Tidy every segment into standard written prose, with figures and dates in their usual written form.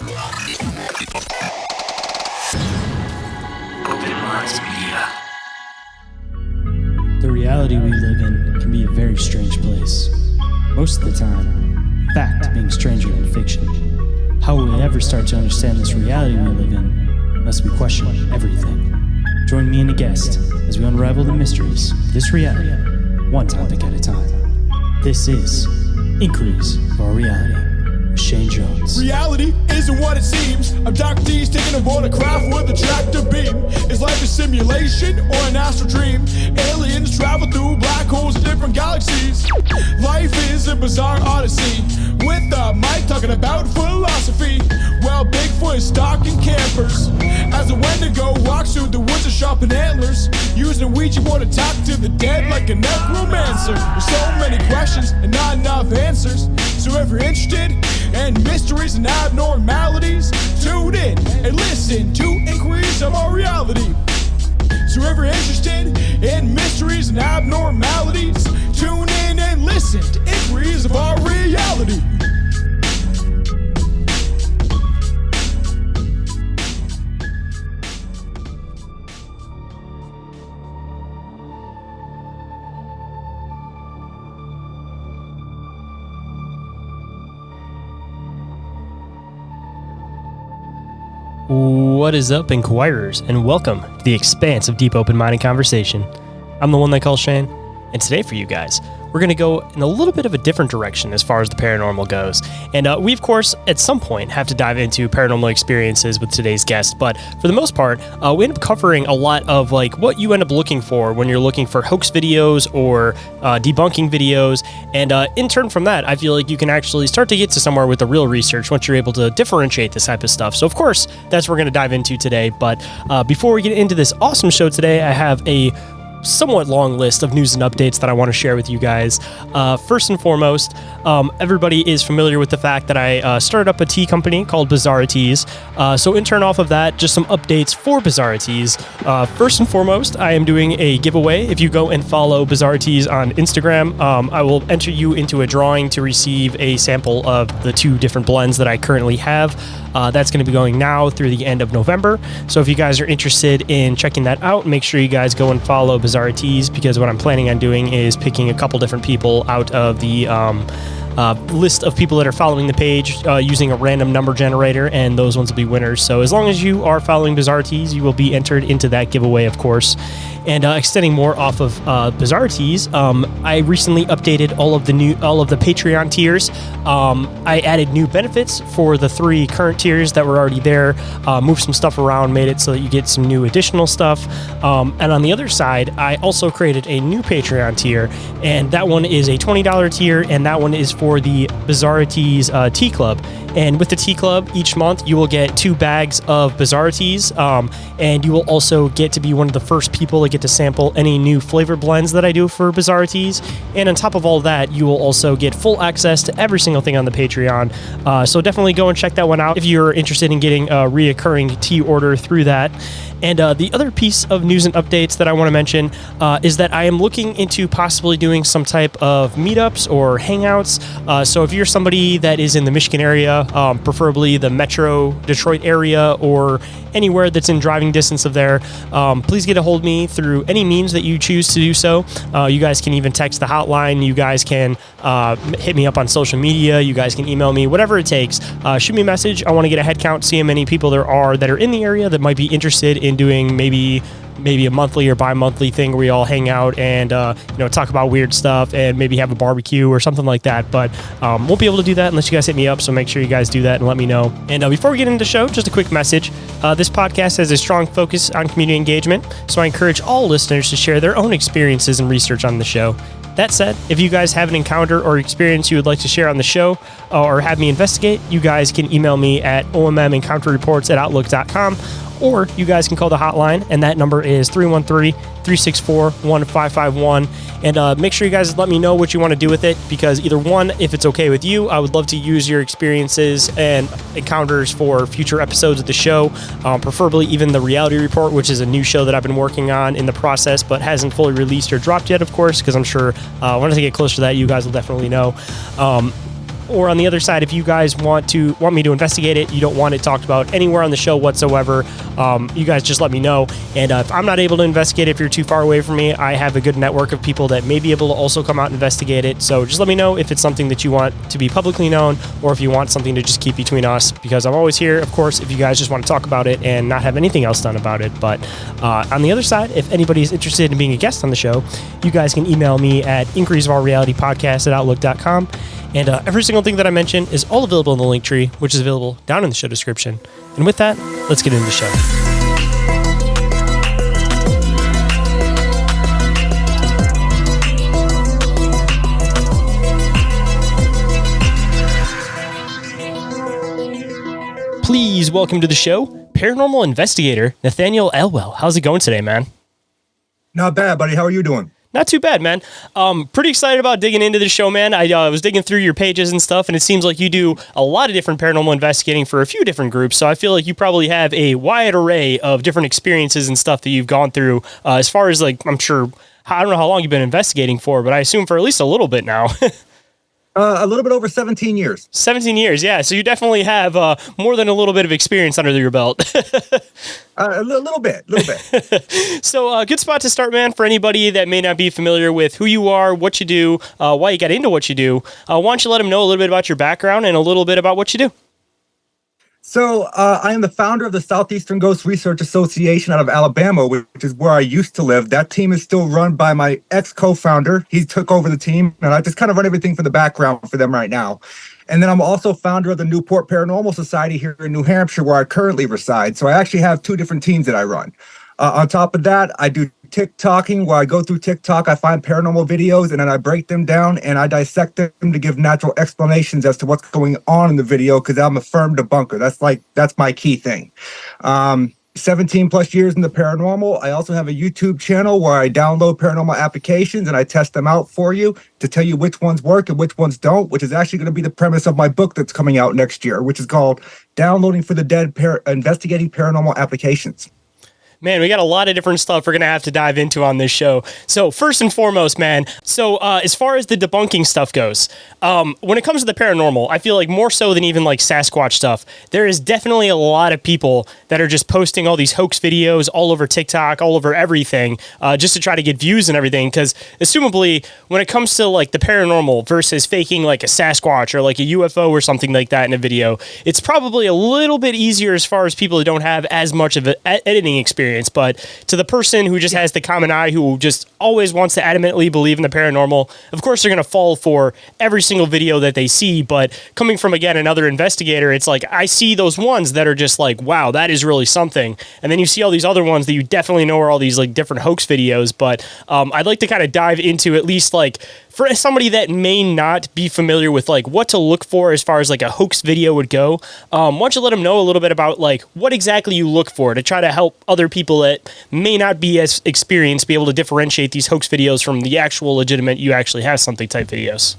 The reality we live in can be a very strange place. Most of the time, fact being stranger than fiction. How will we ever start to understand this reality we live in unless we question everything? Join me and a guest as we unravel the mysteries of this reality, one topic at a time. This is Inquiries of Our Reality with Shayn Jones. Reality isn't what it seems. Abductees taking aboard a craft with a tractor beam. Is life a simulation or an astral dream? Aliens travel through black holes in different galaxies. Life is a bizarre odyssey with a mic talking about philosophy. Well, Bigfoot is stalking campers as a Wendigo walks through the woods of sharpened antlers, using a Ouija board to talk to the dead like a necromancer. There's so many questions and not enough answers. So if you're interested in mysteries and abnormalities, tune in and listen to Inquiries of Our Reality. So if you're interested in mysteries and abnormalities, tune in and listen to Inquiries of Our Reality. What is up, Inquirers, and welcome to the expanse of deep open-minded conversation. I'm the one they call Shane, and today for you guys, we're going to go in a little bit of a different direction as far as the paranormal goes. And we, of course, at some point have to dive into paranormal experiences with today's guest, but for the most part, we end up covering a lot of like what you end up looking for when you're looking for hoax videos or debunking videos. And in turn from that, I feel like you can actually start to get to somewhere with the real research once you're able to differentiate this type of stuff. So, of course, that's what we're going to dive into today. But before we get into this awesome show today, I have a somewhat long list of news and updates that I want to share with you guys. First and foremost, everybody is familiar with the fact that I started up a tea company called Bizarre Teas. So in turn off of that, just some updates for Bizarre Teas. First and foremost, I am doing a giveaway. If you go and follow Bizarre Teas on Instagram, I will enter you into a drawing to receive a sample of the 2 different blends that I currently have. That's going to be going now through the end of November. So if you guys are interested in checking that out, make sure you guys go and follow Bizarre Teas, because what I'm planning on doing is picking a couple different people out of the list of people that are following the page using a random number generator, and those ones will be winners. So as long as you are following Bizarre Teas, you will be entered into that giveaway, of course. And extending more off of Bizarre Teas, I recently updated all of the Patreon tiers. I added new benefits for the 3 current tiers that were already there, moved some stuff around, made it so that you get some new additional stuff. And on the other side, I also created a new Patreon tier, and that one is a $20 tier, and that one is for the Bizarre Teas Tea Club. And with the Tea Club, each month you will get 2 bags of Bizarre Teas, and you will also get to be one of the first people to get to sample any new flavor blends that I do for Bizarre Teas. And on top of all that, you will also get full access to every single thing on the Patreon. So definitely go and check that one out if you're interested in getting a reoccurring tea order through that. And the other piece of news and updates that I want to mention is that I am looking into possibly doing some type of meetups or hangouts. So if you're somebody that is in the Michigan area, preferably the Metro Detroit area or anywhere that's in driving distance of there, please get a hold of me through any means that you choose to do so. You guys can even text the hotline. You guys can hit me up on social media. You guys can email me, whatever it takes. Shoot me a message. I want to get a head count, see how many people there are that are in the area that might be interested in doing maybe a monthly or bi-monthly thing where we all hang out and talk about weird stuff and maybe have a barbecue or something like that. But won't be able to do that unless you guys hit me up, so make sure you guys do that and let me know. And before we get into the show, just a quick message. This podcast has a strong focus on community engagement, so I encourage all listeners to share their own experiences and research on the show. That said, if you guys have an encounter or experience you would like to share on the show or have me investigate, you guys can email me at ommencounterreports@outlook.com, or you guys can call the hotline, and that number is 313-364-1551. And make sure you guys let me know what you want to do with it, because either one, if it's okay with you, I would love to use your experiences and encounters for future episodes of the show, preferably even the reality report, which is a new show that I've been working on in the process, but hasn't fully released or dropped yet, of course, because I'm sure once I get closer to that, you guys will definitely know. Or on the other side, if you guys want me to investigate it, you don't want it talked about anywhere on the show whatsoever, you guys just let me know. And if I'm not able to investigate it, if you're too far away from me, I have a good network of people that may be able to also come out and investigate it. So just let me know if it's something that you want to be publicly known, or if you want something to just keep between us, because I'm always here, of course, if you guys just want to talk about it and not have anything else done about it. But on the other side, if anybody is interested in being a guest on the show, you guys can email me at inquiriesofourrealitypodcast@outlook.com. And every single thing that I mention is all available in the link tree, which is available down in the show description. And with that, let's get into the show. Please welcome to the show, paranormal investigator Nathaniel Elwell. How's it going today, man? Not bad, buddy. How are you doing? Not too bad, man. Pretty excited about digging into the show, man. I was digging through your pages and stuff, and it seems like you do a lot of different paranormal investigating for a few different groups, so I feel like you probably have a wide array of different experiences and stuff that you've gone through, as far as, like, I'm sure, I don't know how long you've been investigating for, but I assume for at least a little bit now. A little bit over 17 years. 17 years, yeah. So you definitely have more than a little bit of experience under your belt. A little bit. So good spot to start, man, for anybody that may not be familiar with who you are, what you do, why you got into what you do. Why don't you let them know a little bit about your background and a little bit about what you do? So I am the founder of the Southeastern Ghost Research Association out of Alabama, which is where I used to live. That team is still run by my ex-co-founder. He took over the team, and I just kind of run everything from the background for them right now. And then I'm also founder of the Newport Paranormal Society here in New Hampshire, where I currently reside. So I actually have two different teams that I run. On top of that, I do TikToking, where I go through TikTok, I find paranormal videos, and then I break them down and I dissect them to give natural explanations as to what's going on in the video, because I'm a firm debunker. That's my key thing. 17 plus years in the paranormal. I also have a YouTube channel where I download paranormal applications and I test them out for you to tell you which ones work and which ones don't, which is actually going to be the premise of my book that's coming out next year, which is called Downloading for the Dead, Investigating Paranormal Applications. Man, we got a lot of different stuff we're going to have to dive into on this show. So first and foremost, man, as far as the debunking stuff goes, when it comes to the paranormal, I feel like more so than even like Sasquatch stuff, there is definitely a lot of people that are just posting all these hoax videos all over TikTok, all over everything, just to try to get views and everything. Because assumably, when it comes to like the paranormal versus faking like a Sasquatch or like a UFO or something like that in a video, it's probably a little bit easier as far as people who don't have as much of an editing experience. But to the person who just has the common eye, who just always wants to adamantly believe in the paranormal, of course they're going to fall for every single video that they see. But coming from, again, another investigator, it's like I see those ones that are just like, wow, that is really something. And then you see all these other ones that you definitely know are all these like different hoax videos. But I'd like to kind of dive into at least like for somebody that may not be familiar with like what to look for as far as like a hoax video would go. Why don't you let them know a little bit about like what exactly you look for to try to help other people that may not be as experienced be able to differentiate these hoax videos from the actual legitimate you actually have something type videos?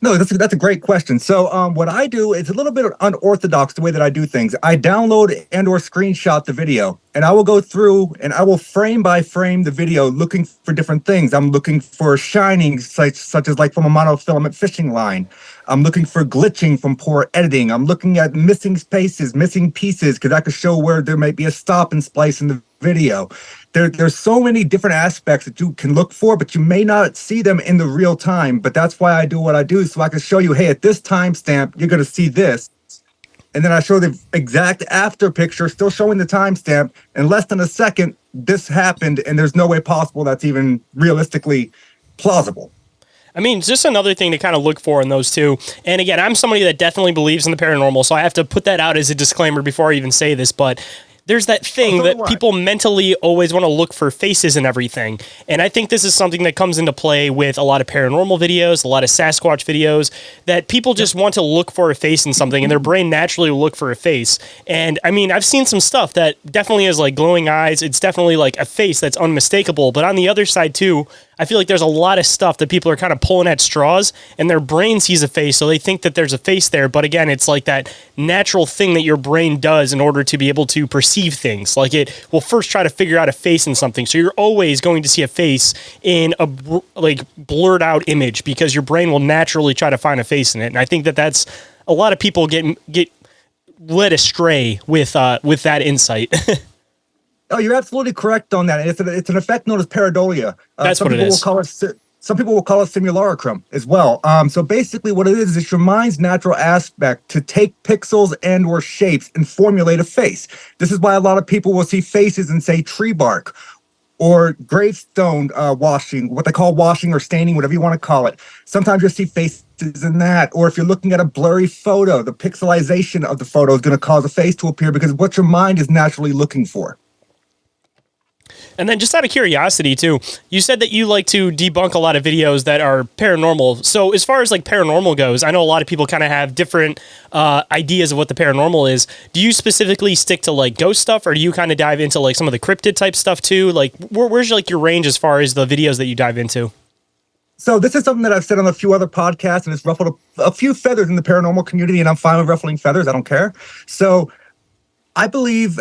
No, that's a great question. So what I do is a little bit unorthodox the way that I do things. I download and or screenshot the video, and I will go through and I will frame by frame the video looking for different things. I'm looking for shinings such as like from a monofilament fishing line. I'm looking for glitching from poor editing. I'm looking at missing spaces, missing pieces, because I could show where there might be a stop and splice in the video. There's so many different aspects that you can look for, but you may not see them in the real time. But that's why I do what I do, so I can show you, hey, at this timestamp, you're going to see this. And then I show the exact after picture, still showing the timestamp. In less than a second, this happened, and there's no way possible that's even realistically plausible. I mean, just another thing to kind of look for in those two. And again, I'm somebody that definitely believes in the paranormal, so I have to put that out as a disclaimer before I even say this, but there's that thing that people mentally always want to look for faces and everything. And I think this is something that comes into play with a lot of paranormal videos, a lot of Sasquatch videos, that people just want to look for a face in something, and their brain naturally will look for a face. And I mean, I've seen some stuff that definitely has like glowing eyes. It's definitely like a face that's unmistakable. But on the other side too, I feel like there's a lot of stuff that people are kind of pulling at straws, and their brain sees a face, so they think that there's a face there. But again, it's like that natural thing that your brain does in order to be able to perceive perceive things. Like it will first try to figure out a face in something. So you're always going to see a face in a blurred out image because your brain will naturally try to find a face in it. And I think that's a lot of people get led astray with that insight. Oh, you're absolutely correct on that. It's an effect known as pareidolia. That's what it is. Some people will call it simulacrum as well. So basically what it is it's your mind's natural aspect to take pixels and or shapes and formulate a face. This is why a lot of people will see faces and say tree bark or gravestone washing, what they call washing or staining, whatever you want to call it. Sometimes you'll see faces in that. Or if you're looking at a blurry photo, the pixelization of the photo is going to cause a face to appear because what your mind is naturally looking for. And then just out of curiosity too, you said that you like to debunk a lot of videos that are paranormal. So as far as like paranormal goes, I know a lot of people kind of have different ideas of what the paranormal is. Do you specifically stick to like ghost stuff, or do you kind of dive into like some of the cryptid type stuff too? Like where's like your range as far as the videos that you dive into? So this is something that I've said on a few other podcasts, and it's ruffled a few feathers in the paranormal community, and I'm fine with ruffling feathers. I don't care. So I believe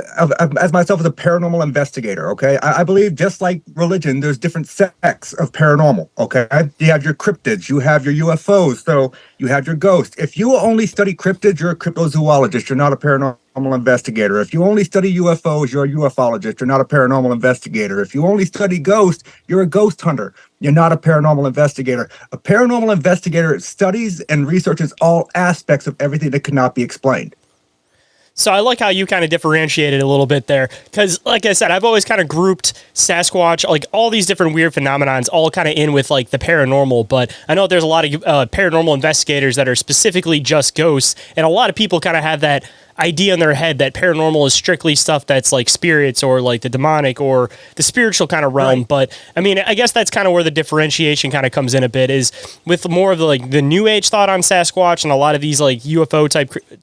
as myself as a paranormal investigator, okay? I believe just like religion, there's different sects of paranormal, okay? You have your cryptids, you have your UFOs, so you have your ghosts. If you only study cryptids, you're a cryptozoologist, you're not a paranormal investigator. If you only study UFOs, you're a ufologist, you're not a paranormal investigator. If you only study ghosts, you're a ghost hunter, you're not a paranormal investigator. A paranormal investigator studies and researches all aspects of everything that cannot be explained. So I like how you kind of differentiated a little bit there, because like I said, I've always kind of grouped Sasquatch, like all these different weird phenomenons, all kind of in with like the paranormal. But I know there's a lot of paranormal investigators that are specifically just ghosts, and a lot of people kind of have that idea in their head that paranormal is strictly stuff that's like spirits or like the demonic or the spiritual kind of realm. Right. But I mean, I guess that's kind of where the differentiation kind of comes in a bit, is with more of the like the new age thought on Sasquatch and a lot of these like UFO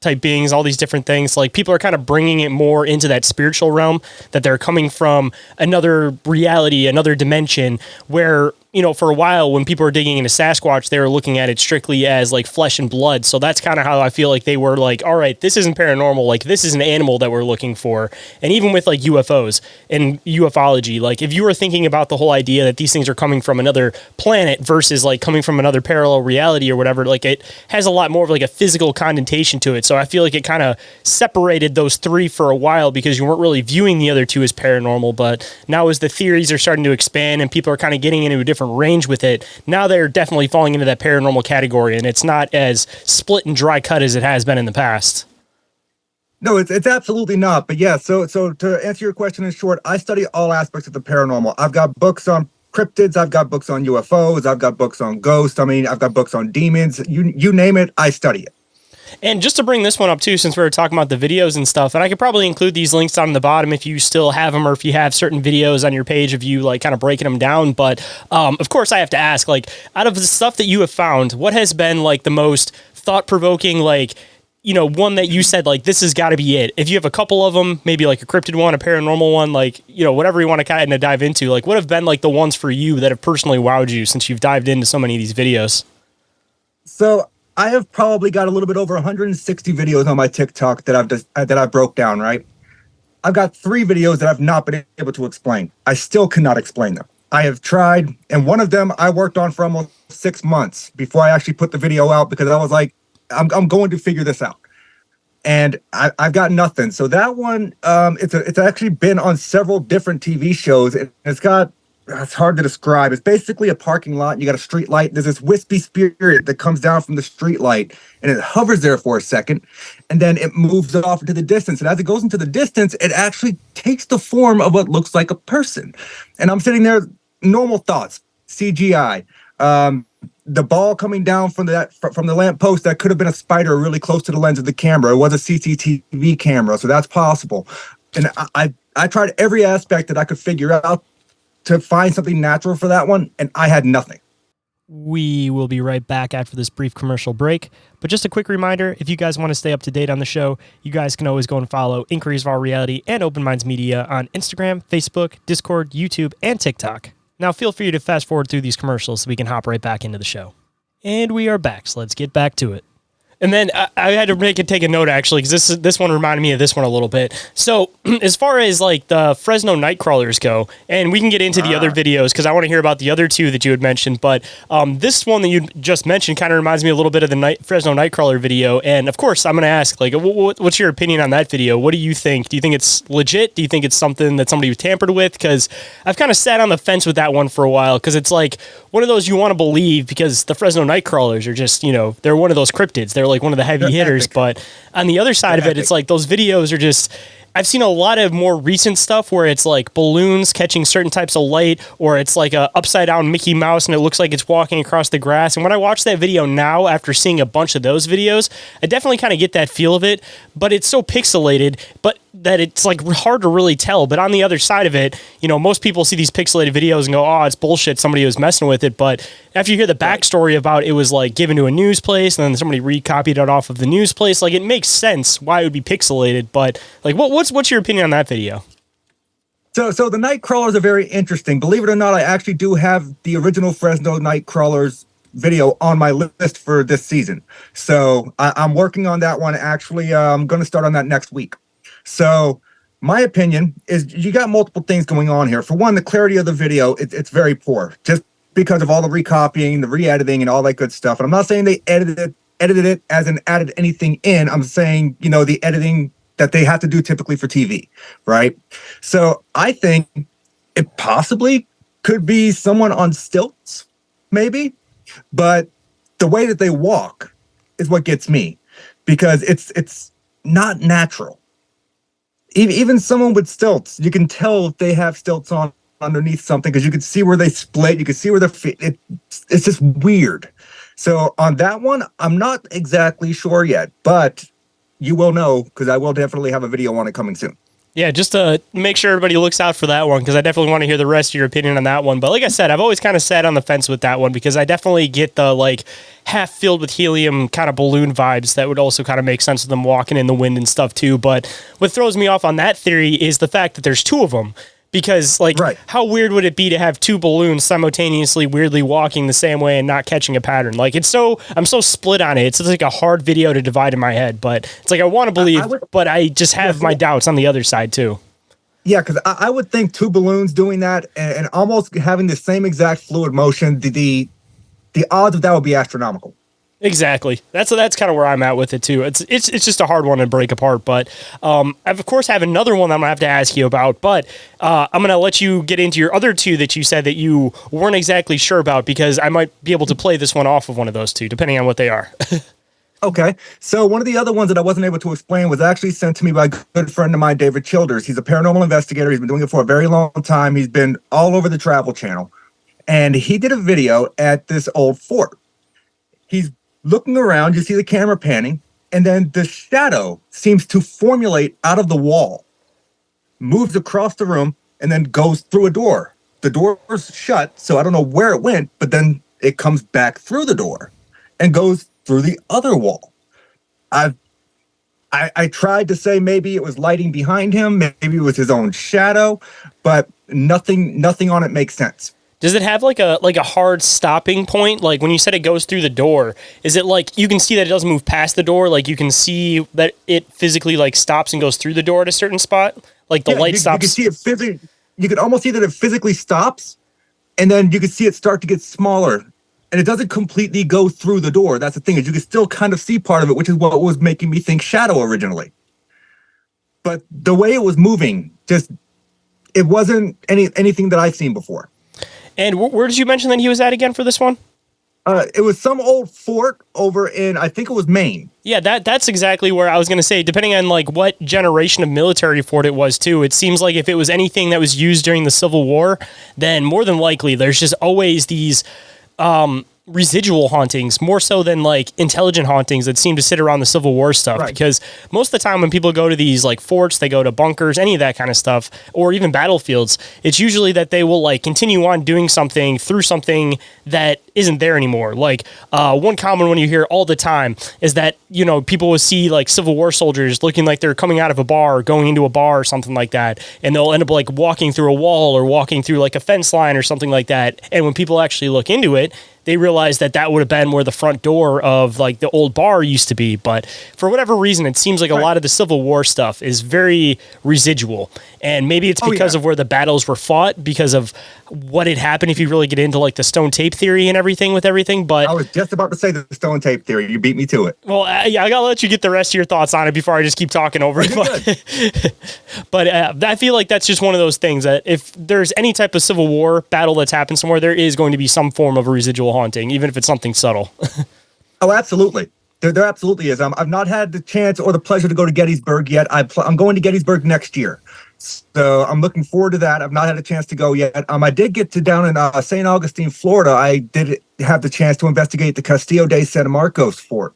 type beings, all these different things. Like people are kind of bringing it more into that spiritual realm, that they're coming from another reality, another dimension, where, you know, for a while when people were digging into Sasquatch, they were looking at it strictly as like flesh and blood. So that's kind of how I feel like they were like, all right, this isn't paranormal. Like this is an animal that we're looking for. And even with like UFOs and ufology, like if you were thinking about the whole idea that these things are coming from another planet versus like coming from another parallel reality or whatever, like it has a lot more of like a physical connotation to it. So I feel like it kind of separated those three for a while because you weren't really viewing the other two as paranormal. But now as the theories are starting to expand and people are kind of getting into a different range with it, now they're definitely falling into that paranormal category, and it's not as split and dry cut as it has been in the past. No, it's absolutely not. But yeah, so to answer your question in short, I study all aspects of the paranormal. I've got books on cryptids, I've got books on UFOs, I've got books on ghosts. I mean, I've got books on demons. You name it, I study it. And just to bring this one up too, since we were talking about the videos and stuff, and I could probably include these links down the bottom if you still have them, or if you have certain videos on your page of you like kind of breaking them down. But of course I have to ask, like, out of the stuff that you have found, what has been like the most thought-provoking, like, you know, one that you said like, this has got to be it? If you have a couple of them, maybe like a cryptid one, a paranormal one, like, you know, whatever you want to kind of dive into, like what have been like the ones for you that have personally wowed you since you've dived into so many of these videos? So I have probably got a little bit over 160 videos on my TikTok that I broke down, right? I've got 3 videos that I've not been able to explain. I still cannot explain them. I have tried, and one of them I worked on for almost 6 months before I actually put the video out, because I was like, I'm going to figure this out. And I've got nothing. So that one, it's actually been on several different TV shows. It's hard to describe. It's basically a parking lot. You got a street light. There's this wispy spirit that comes down from the street light, and it hovers there for a second, and then it moves off into the distance. And as it goes into the distance, it actually takes the form of what looks like a person. And I'm sitting there, normal thoughts, CGI. The ball coming down from the lamppost, that could have been a spider really close to the lens of the camera. It was a CCTV camera, so that's possible. And I tried every aspect that I could figure out to find something natural for that one, and I had nothing. We will be right back after this brief commercial break. But just a quick reminder, if you guys want to stay up to date on the show, you guys can always go and follow Inquiries of Our Reality and Open Minds Media on Instagram, Facebook, Discord, YouTube, and TikTok. Now feel free to fast forward through these commercials so we can hop right back into the show. And we are back, so let's get back to it. And then I had to take a note actually, because this one reminded me of this one a little bit. So as far as like the Fresno Nightcrawlers go, and we can get into the other videos because I want to hear about the other two that you had mentioned. But this one that you just mentioned kind of reminds me a little bit of the Fresno Nightcrawler video. And of course, I'm going to ask, like, what's your opinion on that video? What do you think? Do you think it's legit? Do you think it's something that somebody tampered with? Because I've kind of sat on the fence with that one for a while, because it's like one of those you want to believe, because the Fresno Nightcrawlers are just, they're one of those cryptids. They're like one of the heavy hitters. Epic. But on the other side of it, it's like those videos are just, I've seen a lot of more recent stuff where it's like balloons catching certain types of light, or it's like a upside down Mickey Mouse and it looks like it's walking across the grass. And when I watch that video now, after seeing a bunch of those videos, I definitely kind of get that feel of it, but it's so pixelated, but that it's like hard to really tell. But on the other side of it, most people see these pixelated videos and go, oh, it's bullshit, somebody was messing with it. But after you hear the backstory about it was like given to a news place and then somebody recopied it off of the news place, like it makes sense why it would be pixelated. But like, what's your opinion on that video? So the Nightcrawlers are very interesting. Believe it or not, I actually do have the original Fresno Nightcrawlers video on my list for this season. So I'm working on that one. Actually, I'm going to start on that next week. So my opinion is you got multiple things going on here. For one, the clarity of the video, it's very poor, just because of all the recopying, the re-editing, and all that good stuff. And I'm not saying they edited it as in added anything in. I'm saying, the editing that they have to do typically for TV, right? So I think it possibly could be someone on stilts, maybe. But the way that they walk is what gets me, because it's not natural. Even someone with stilts, you can tell if they have stilts on underneath something, because you can see where they split. You can see where their feet. It's just weird. So on that one, I'm not exactly sure yet, but you will know, because I will definitely have a video on it coming soon. Yeah, just to make sure everybody looks out for that one, because I definitely want to hear the rest of your opinion on that one. But like I said, I've always kind of sat on the fence with that one, because I definitely get the like half filled with helium kind of balloon vibes that would also kind of make sense of them walking in the wind and stuff too. But what throws me off on that theory is the fact that there's two of them. Because, like, How weird would it be to have two balloons simultaneously weirdly walking the same way and not catching a pattern? Like, I'm so split on it. It's like a hard video to divide in my head. But it's like I want to believe, but I just have my doubts on the other side, too. Yeah, because I would think two balloons doing that and almost having the same exact fluid motion, the odds of that would be astronomical. Exactly. That's kind of where I'm at with it too. It's just a hard one to break apart. But I of course have another one that I'm gonna have to ask you about. But I'm gonna let you get into your other two that you said that you weren't exactly sure about, because I might be able to play this one off of one of those two, depending on what they are. Okay. So one of the other ones that I wasn't able to explain was actually sent to me by a good friend of mine, David Childers. He's a paranormal investigator. He's been doing it for a very long time. He's been all over the Travel Channel, and he did a video at this old fort. He's looking around, you see the camera panning, and then the shadow seems to formulate out of the wall, moves across the room, and then goes through a door. The door's shut, so I don't know where it went, but then it comes back through the door and goes through the other wall. I tried to say maybe it was lighting behind him, maybe it was his own shadow, but nothing on it makes sense. Does it have like a hard stopping point? Like when you said it goes through the door, is it like you can see that it doesn't move past the door? Like you can see that it physically like stops and goes through the door at a certain spot? Like the light stops? You can see it you can almost see that it physically stops, and then you can see it start to get smaller. And it doesn't completely go through the door. That's the thing, is you can still kind of see part of it, which is what was making me think shadow originally. But the way it was moving, it wasn't anything that I've seen before. And where did you mention that he was at again for this one? It was some old fort over in, I think it was Maine. Yeah, that's exactly where I was going to say, depending on like what generation of military fort it was too. It seems like if it was anything that was used during the Civil War, then more than likely there's just always these residual hauntings, more so than like intelligent hauntings that seem to sit around the Civil War stuff. Right. Because most of the time when people go to these like forts, they go to bunkers, any of that kind of stuff, or even battlefields, it's usually that they will like continue on doing something through something that isn't there anymore. Like one common one you hear all the time is that, people will see like Civil War soldiers looking like they're coming out of a bar, or going into a bar or something like that, and they'll end up like walking through a wall or walking through like a fence line or something like that. And when people actually look into it, they realized that that would have been where the front door of like the old bar used to be. But for whatever reason, it seems like a lot of the Civil War stuff is very residual. And maybe it's because of where the battles were fought, because of what had happened if you really get into like the stone tape theory and everything with everything. But I was just about to say the stone tape theory. You beat me to it. Well, yeah, I gotta let you get the rest of your thoughts on it before I just keep talking over it. But I feel like that's just one of those things that if there's any type of Civil War battle that's happened somewhere, there is going to be some form of a residual haunting, even if it's something subtle. Oh, absolutely. There absolutely is. I've not had the chance or the pleasure to go to Gettysburg yet. I'm going to Gettysburg next year. So I'm looking forward to that. I've not had a chance to go yet. I did get to down in St. Augustine, Florida. I did have the chance to investigate the Castillo de San Marcos fort.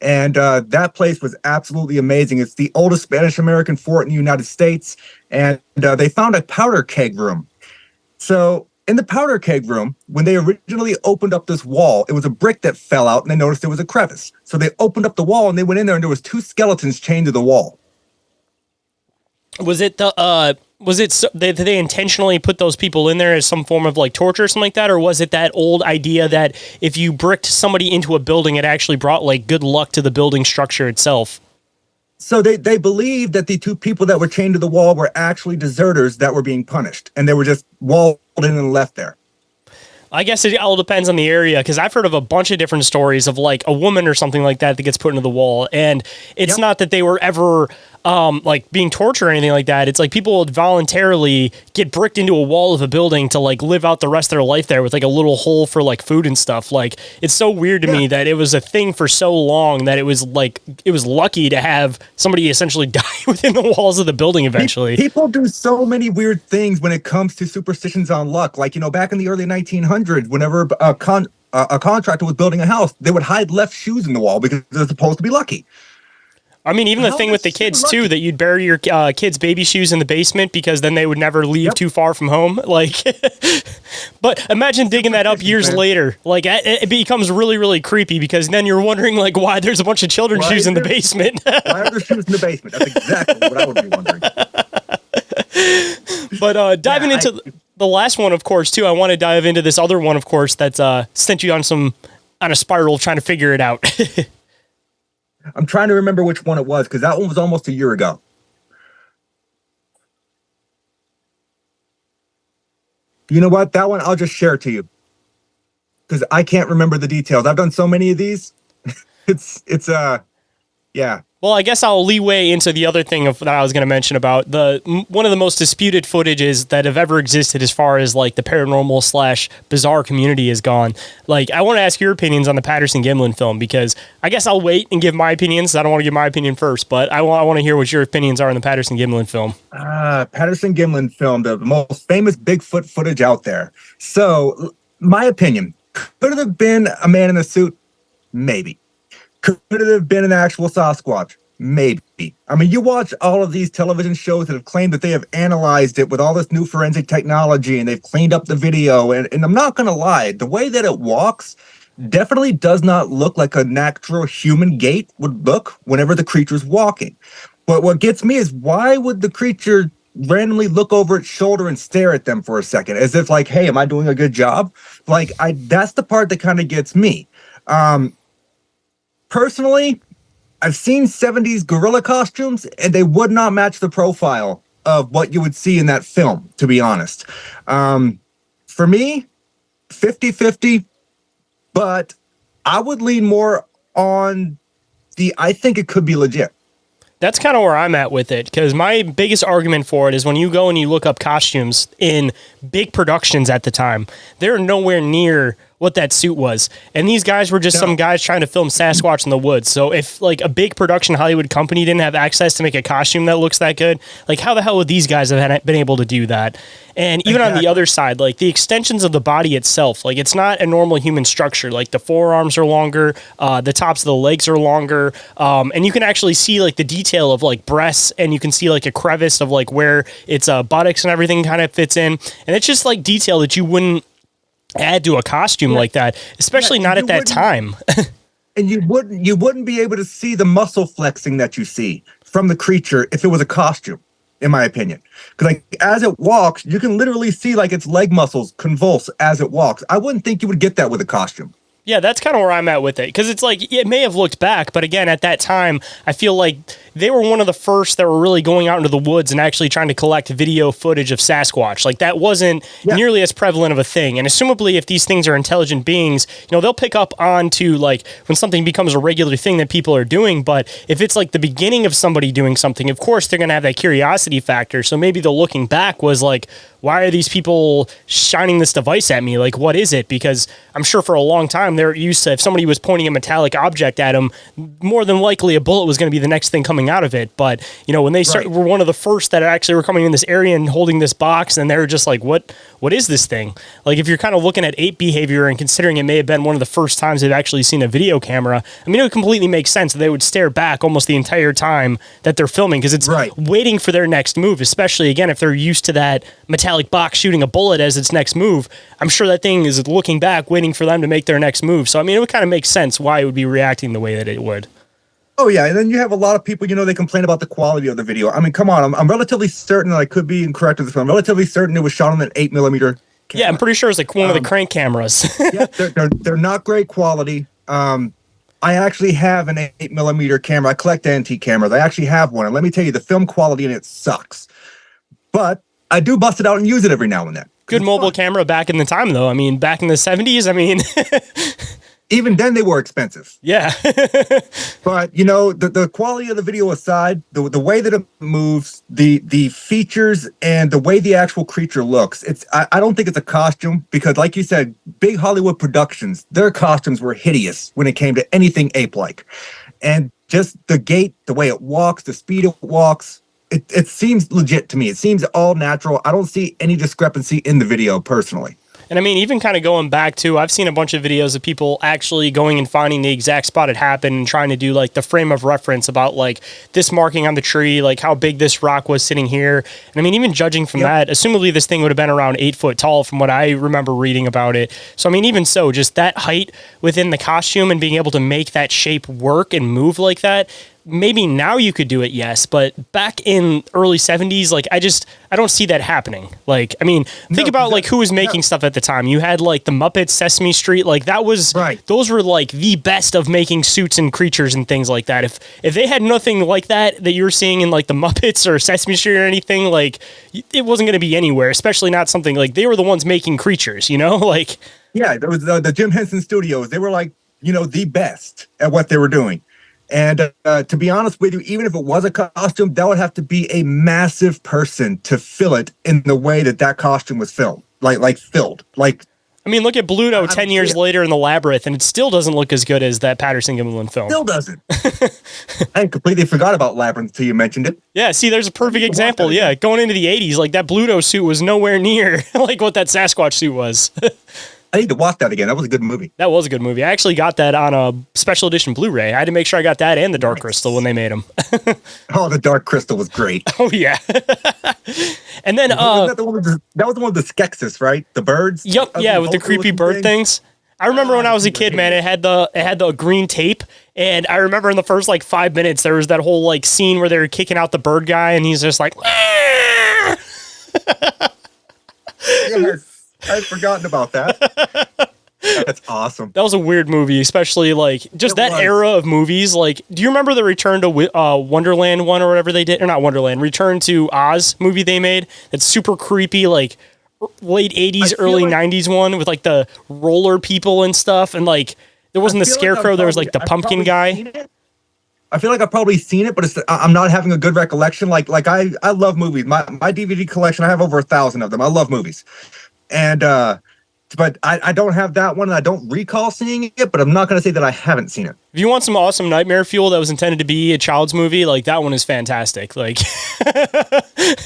And that place was absolutely amazing. It's the oldest Spanish-American fort in the United States. And they found a powder keg room. So in the powder keg room, when they originally opened up this wall, it was a brick that fell out and they noticed there was a crevice. So they opened up the wall and they went in there and there was 2 skeletons chained to the wall. Was it did they intentionally put those people in there as some form of like torture or something like that? Or was it that old idea that if you bricked somebody into a building, it actually brought like good luck to the building structure itself? So they believed that the 2 people that were chained to the wall were actually deserters that were being punished. And they were just walled in and left there. I guess it all depends on the area, because I've heard of a bunch of different stories of like a woman or something like that that gets put into the wall. And it's not that they were ever like being tortured or anything like that. It's like people would voluntarily get bricked into a wall of a building to like live out the rest of their life there with like a little hole for like food and stuff. Like, it's so weird to me that it was a thing for so long that it was lucky to have somebody essentially die within the walls of the building eventually. People do so many weird things when it comes to superstitions on luck. Like, back in the early 1900s, whenever a contractor was building a house, they would hide left shoes in the wall because they're supposed to be lucky. I mean, even the thing with the kids, too, that you'd bury your kids' baby shoes in the basement because then they would never leave too far from home. Like, but imagine digging that up years later. Like, it becomes really, really creepy because then you're wondering, like, why there's a bunch of children's shoes in the basement. Why are there shoes in the basement? That's exactly what I would be wondering. But diving into the last one, of course, too, I want to dive into this other one, of course, that's sent you on a spiral trying to figure it out. I'm trying to remember which one it was because that one was almost a year ago. You know what? That one I'll just share to you because I can't remember the details. I've done so many of these. Yeah. Well, I guess I'll leeway into the other thing that I was going to mention about one of the most disputed footages that have ever existed as far as like the paranormal / bizarre community is gone. Like, I want to ask your opinions on the Patterson-Gimlin film because I guess I'll wait and give my opinions. I don't want to give my opinion first, but I want to hear what your opinions are on the Patterson-Gimlin film. Patterson-Gimlin film, the most famous Bigfoot footage out there. So, my opinion, could it have been a man in a suit? Maybe. Could it have been an actual Sasquatch? Maybe. I mean, you watch all of these television shows that have claimed that they have analyzed it with all this new forensic technology and they've cleaned up the video. And I'm not going to lie, the way that it walks definitely does not look like a natural human gait would look whenever the creature's walking. But what gets me is why would the creature randomly look over its shoulder and stare at them for a second as if like, hey, am I doing a good job? Like, that's the part that kind of gets me. Personally, I've seen 70s gorilla costumes, and they would not match the profile of what you would see in that film, to be honest. For me, 50-50, but I would lean more on I think it could be legit. That's kind of where I'm at with it, because my biggest argument for it is when you go and you look up costumes in big productions at the time, they're nowhere near what that suit was. And these guys were just some guys trying to film Sasquatch in the woods. So if like a big production Hollywood company didn't have access to make a costume that looks that good, like how the hell would these guys have been able to do that? And even on the other side, like the extensions of the body itself, like it's not a normal human structure. Like the forearms are longer, the tops of the legs are longer. And you can actually see like the detail of like breasts, and you can see like a crevice of like where its buttocks and everything kind of fits in. And it's just like detail that you wouldn't add to a costume like that, especially not at that time. And you wouldn't be able to see the muscle flexing that you see from the creature if it was a costume. in my opinion. Because like as it walks, you can literally see like its leg muscles convulse as it walks. I wouldn't think you would get that with a costume. Yeah, that's kind of where I'm at with it. Because it's like, it may have looked back, but again, at that time, I feel like they were one of the first that were really going out into the woods and actually trying to collect video footage of Sasquatch. Like, that wasn't nearly as prevalent of a thing. And assumably, if these things are intelligent beings, you know, they'll pick up on to, like, when something becomes a regular thing that people are doing. But if it's, like, the beginning of somebody doing something, of course, they're going to have that curiosity factor. So maybe the looking back was like, why are these people shining this device at me? Like, what is it? Because I'm sure for a long time they're used to, if somebody was pointing a metallic object at them, more than likely a bullet was going to be the next thing coming out of it. But, you know, when they were one of the first that actually were coming in this area and holding this box, and they were just like, what is this thing? Like, if you're kind of looking at ape behavior and considering it may have been one of the first times they've actually seen a video camera, I mean, it would completely make sense that they would stare back almost the entire time that they're filming, because it's waiting for their next move, especially, again, if they're used to that metallic box shooting a bullet as its next move. I'm sure that thing is looking back, waiting for them to make their next move. So, I mean, it would kind of make sense why it would be reacting the way that it would. Oh, yeah. And then you have a lot of people, you know, they complain about the quality of the video. I mean, come on. I'm relatively certain that I could be incorrect with this one. I'm relatively certain it was shot on an 8mm camera. Yeah, I'm pretty sure it's like one of the crank cameras. Yeah, they're not great quality. I actually have an 8mm camera. I collect antique cameras. I actually have one. And let me tell you, the film quality in it sucks. But I do bust it out and use it every now and then. Good mobile camera back in the time, though. I mean, back in the 70s, I mean... Even then, they were expensive. Yeah. But, you know, the quality of the video aside, the way that it moves, the features, and the way the actual creature looks, I don't think it's a costume, because, like you said, big Hollywood productions, their costumes were hideous when it came to anything ape-like. And just the gait, the way it walks, the speed it walks, it seems legit to me. It seems all natural. I don't see any discrepancy in the video, personally. And I mean, even kind of going back to, I've seen a bunch of videos of people actually going and finding the exact spot it happened and trying to do like the frame of reference about like this marking on the tree, like how big this rock was sitting here. And I mean, even judging from that, assumably this thing would have been around 8 foot tall from what I remember reading about it. So, I mean, even so, just that height within the costume and being able to make that shape work and move like that, maybe now you could do it, yes, but back in early 70s, like, I don't see that happening. Like, I mean, think about like who was making stuff at the time. You had like the Muppets, Sesame Street, like that was, those were like the best of making suits and creatures and things like that. If they had nothing like that you were seeing in like the Muppets or Sesame Street or anything, like it wasn't going to be anywhere, especially not something like they were the ones making creatures, you know, like. Yeah, there was the Jim Henson Studios. They were like, you know, the best at what they were doing. And to be honest with you, even if it was a costume, that would have to be a massive person to fill it in the way that costume was filmed, like filled. Like, I mean, look at Bluto 10 years later in the Labyrinth, and it still doesn't look as good as that Patterson-Gimlin film. Still doesn't. I completely forgot about Labyrinth until you mentioned it. Yeah, see, there's a perfect example. Yeah, going into the 80s, like that Bluto suit was nowhere near like what that Sasquatch suit was. I need to watch that again. That was a good movie. That was a good movie. I actually got that on a special edition Blu-ray. I had to make sure I got that and the Dark Crystal when they made them. Oh, the Dark Crystal was great. Oh, yeah. And then... that was the one with the Skeksis, right? The birds? Yep, yeah, with the creepy bird things. I remember when I was a kid, man, it had the green tape, and I remember in the first, like, 5 minutes, there was that whole, like, scene where they were kicking out the bird guy, and he's just like... Yes. I'd forgotten about that. That's awesome. That was a weird movie, especially like just that era of movies. Like, do you remember the Return to Wonderland one or whatever they did? Or not Wonderland, Return to Oz movie they made? That's super creepy, like late 80s, early 90s one with like the roller people and stuff. And like, there wasn't the scarecrow, there was like the pumpkin guy. I feel like I've probably seen it, but I'm not having a good recollection. Like I love movies. My DVD collection, I have over 1,000 of them. I love movies. And but I don't have that one, and I don't recall seeing it, but I'm not going to say that I haven't seen it. If you want some awesome nightmare fuel that was intended to be a child's movie, like that one is fantastic. Like,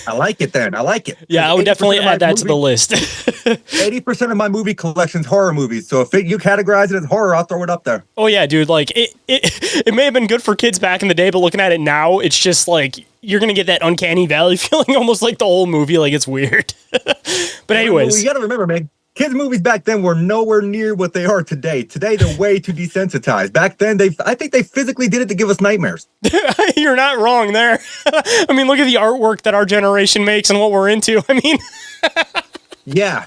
I like it then. I like it. Yeah, I would definitely add that to the list. 80% of my movie collection's horror movies. So if you categorize it as horror, I'll throw it up there. Oh yeah, dude. Like it may have been good for kids back in the day, but looking at it now, it's just like you're gonna get that uncanny valley feeling, almost like the whole movie. Like it's weird. But anyways, you got to remember, man. Kids movies back then were nowhere near what they are today. Today, they're way too desensitized. Back then, I think they physically did it to give us nightmares. You're not wrong there. I mean, look at the artwork that our generation makes and what we're into. I mean, yeah,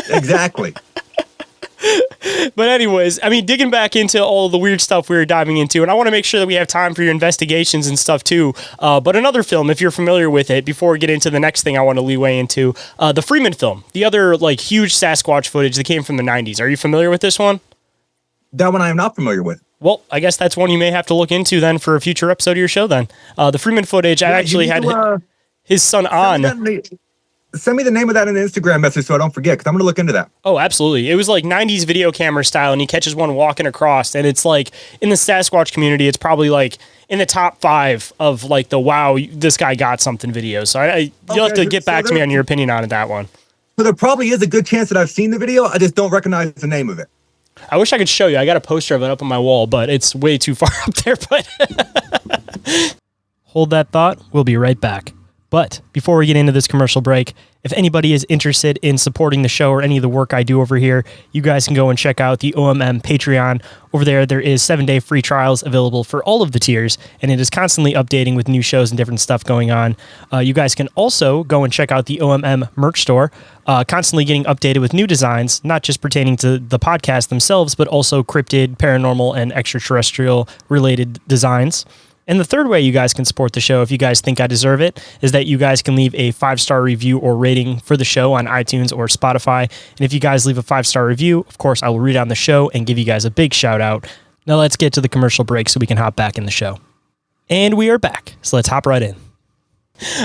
exactly. But anyways, I mean, digging back into all the weird stuff we were diving into, and I want to make sure that we have time for your investigations and stuff too. But another film, if you're familiar with it, before we get into the next thing I want to leeway into, the Freeman film, the other like huge Sasquatch footage that came from the 90s. Are you familiar with this one? That one I am not familiar with. Well, I guess that's one you may have to look into then for a future episode of your show then. The Freeman footage, I actually had his son on. Send me the name of that in an Instagram message so I don't forget, because I'm going to look into that. Oh, absolutely. It was like 90s video camera style, and he catches one walking across, and it's like, in the Sasquatch community, it's probably like in the top 5 of like the wow, this guy got something videos. So you'll have to get back to me on your opinion on that one. So there probably is a good chance that I've seen the video, I just don't recognize the name of it. I wish I could show you. I got a poster of it up on my wall, but it's way too far up there. But hold that thought. We'll be right back. But before we get into this commercial break, if anybody is interested in supporting the show or any of the work I do over here, you guys can go and check out the OMM Patreon. Over there is 7-day free trials available for all of the tiers, and it is constantly updating with new shows and different stuff going on. You guys can also go and check out the OMM merch store, constantly getting updated with new designs, not just pertaining to the podcast themselves, but also cryptid, paranormal, and extraterrestrial related designs. And the third way you guys can support the show, if you guys think I deserve it, is that you guys can leave a 5-star review or rating for the show on iTunes or Spotify. And if you guys leave a 5-star review, of course, I will read on the show and give you guys a big shout out. Now let's get to the commercial break so we can hop back in the show. And we are back, so let's hop right in.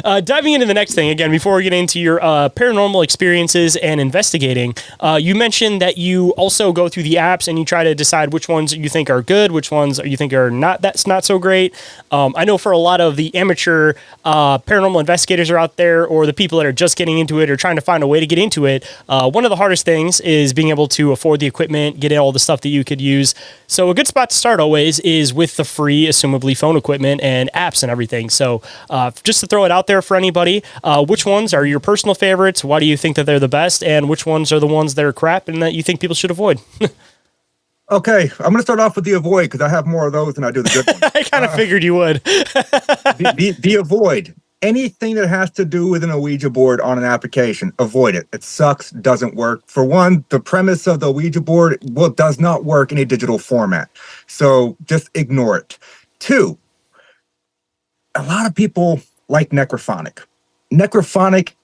Diving into the next thing, again, before we get into your paranormal experiences and investigating, you mentioned that you also go through the apps and you try to decide which ones you think are good, which ones you think are not so great. I know for a lot of the amateur paranormal investigators are out there, or the people that are just getting into it or trying to find a way to get into it, one of the hardest things is being able to afford the equipment, get all the stuff that you could use. So a good spot to start always is with the free, assumably, phone equipment and apps and everything. So just to throw it out there for anybody, which ones are your personal favorites? Why do you think that they're the best? And which ones are the ones that are crap and that you think people should avoid? Okay, I'm going to start off with the avoid, because I have more of those than I do the good ones. I kind of figured you would. the avoid. Anything that has to do with an Ouija board on an application, avoid it. It sucks, doesn't work. For one, the premise of the Ouija board does not work in a digital format. So just ignore it. 2, a lot of people like necrophonic. Necrophonic,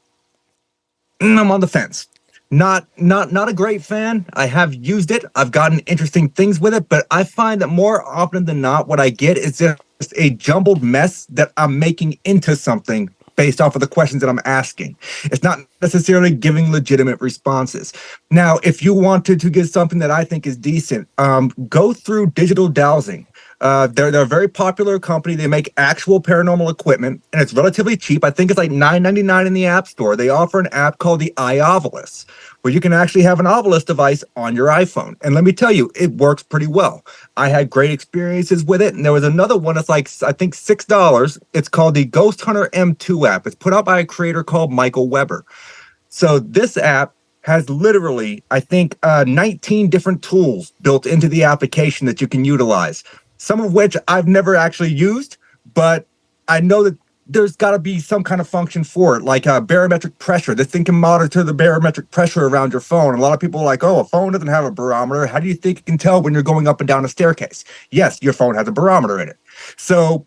I'm on the fence. Not a great fan. I have used it. I've gotten interesting things with it, but I find that more often than not, what I get is just a jumbled mess that I'm making into something based off of the questions that I'm asking. It's not necessarily giving legitimate responses. Now, if you wanted to get something that I think is decent, go through Digital Dowsing. They're a very popular company. They make actual paranormal equipment, and it's relatively cheap. I think it's like $9.99 in the App Store. They offer an app called the iOvilus, where you can actually have an Ovilus device on your iPhone. And let me tell you, it works pretty well. I had great experiences with it, and there was another one that's like, I think, $6. It's called the Ghost Hunter M2 app. It's put out by a creator called Michael Weber. So this app has literally, I think, 19 different tools built into the application that you can utilize. Some of which I've never actually used, but I know that there's got to be some kind of function for it, like barometric pressure. This thing can monitor the barometric pressure around your phone. And a lot of people are like, oh, a phone doesn't have a barometer. How do you think it can tell when you're going up and down a staircase? Yes, your phone has a barometer in it. So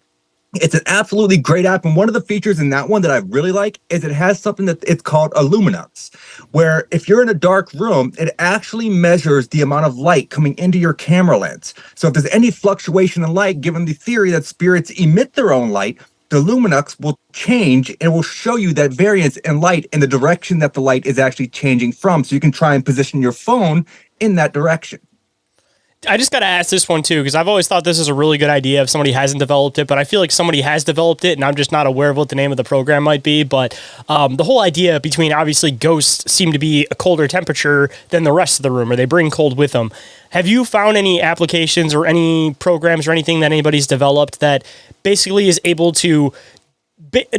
it's an absolutely great app. And one of the features in that one that I really like is it has something that it's called a luminance, where if you're in a dark room, it actually measures the amount of light coming into your camera lens. So if there's any fluctuation in light, given the theory that spirits emit their own light, the luminance will change and it will show you that variance in light in the direction that the light is actually changing from. So you can try and position your phone in that direction. I just got to ask this one too, because I've always thought this is a really good idea if somebody hasn't developed it, but I feel like somebody has developed it and I'm just not aware of what the name of the program might be. But the whole idea between, obviously, ghosts seem to be a colder temperature than the rest of the room, or they bring cold with them. Have you found any applications or any programs or anything that anybody's developed that basically is able to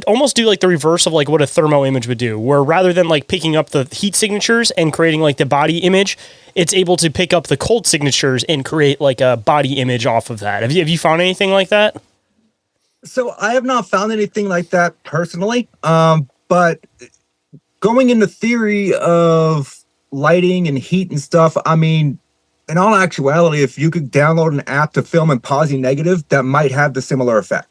almost do like the reverse of like what a thermo image would do, where rather than like picking up the heat signatures and creating like the body image, it's able to pick up the cold signatures and create like a body image off of that. Have you found anything like that? So I have not found anything like that personally, but going into theory of lighting and heat and stuff, I mean, in all actuality, if you could download an app to film in positive negative, that might have the similar effect.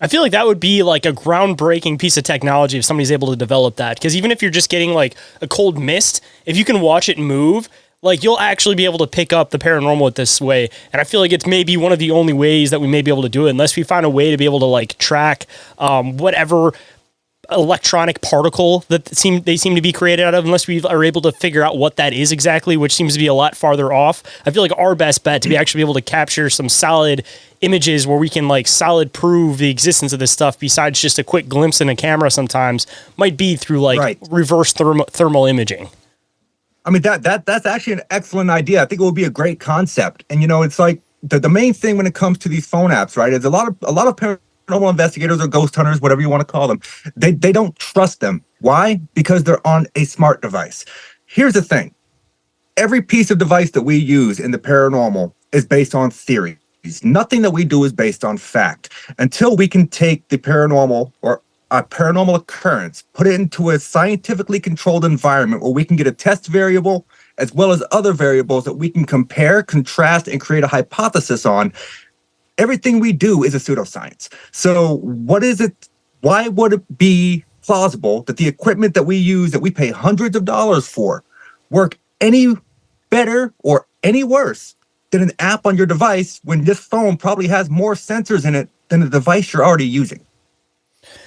I feel like that would be like a groundbreaking piece of technology if somebody's able to develop that. Because even if you're just getting like a cold mist, if you can watch it move, like you'll actually be able to pick up the paranormal this way. And I feel like it's maybe one of the only ways that we may be able to do it, unless we find a way to be able to like track whatever electronic particle that they seem to be created out of, unless we are able to figure out what that is exactly, which seems to be a lot farther off. I feel like our best bet to be actually be able to capture some solid images where we can like solid prove the existence of this stuff besides just a quick glimpse in a camera sometimes might be through like reverse thermal imaging. I mean, that's actually an excellent idea. I think it would be a great concept. And you know, it's like the main thing when it comes to these phone apps, right? Is a lot of paranormal investigators or ghost hunters, whatever you want to call them, they don't trust them. Why? Because they're on a smart device. Here's the thing. Every piece of device that we use in the paranormal is based on theories. Nothing that we do is based on fact. Until we can take the paranormal or a paranormal occurrence, put it into a scientifically controlled environment where we can get a test variable as well as other variables that we can compare, contrast, and create a hypothesis on, everything we do is a pseudoscience. So what is it? Why would it be plausible that the equipment that we use, that we pay hundreds of dollars for, work any better or any worse than an app on your device when this phone probably has more sensors in it than the device you're already using?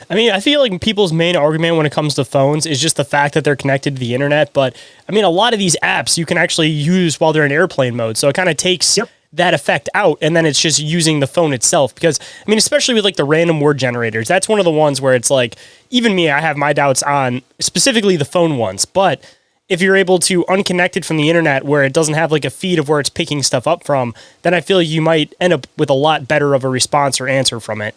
I mean, I feel like people's main argument when it comes to phones is just the fact that they're connected to the internet. But I mean, a lot of these apps you can actually use while they're in airplane mode. So it kind of takes that effect out, and then it's just using the phone itself. Because I mean, especially with like the random word generators, that's one of the ones where it's like, even me, I have my doubts on specifically the phone ones. But if you're able to unconnect it from the internet where it doesn't have like a feed of where it's picking stuff up from, then I feel like you might end up with a lot better of a response or answer from it.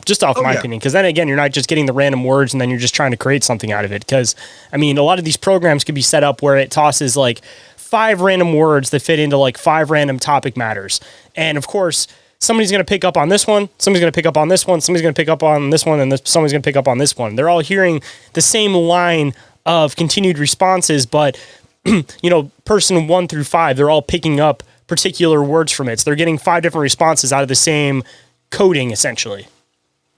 Just off my opinion. Because then again, you're not just getting the random words and then you're just trying to create something out of it. Because I mean, a lot of these programs could be set up where it tosses like 5 random words that fit into like 5 random topic matters. And of course, somebody's going to pick up on this one, somebody's going to pick up on this one, somebody's going to pick up on this one, and somebody's going to pick up on this one. They're all hearing the same line of continued responses, but you know, person 1 through 5, they're all picking up particular words from it. So they're getting 5 different responses out of the same coding, essentially.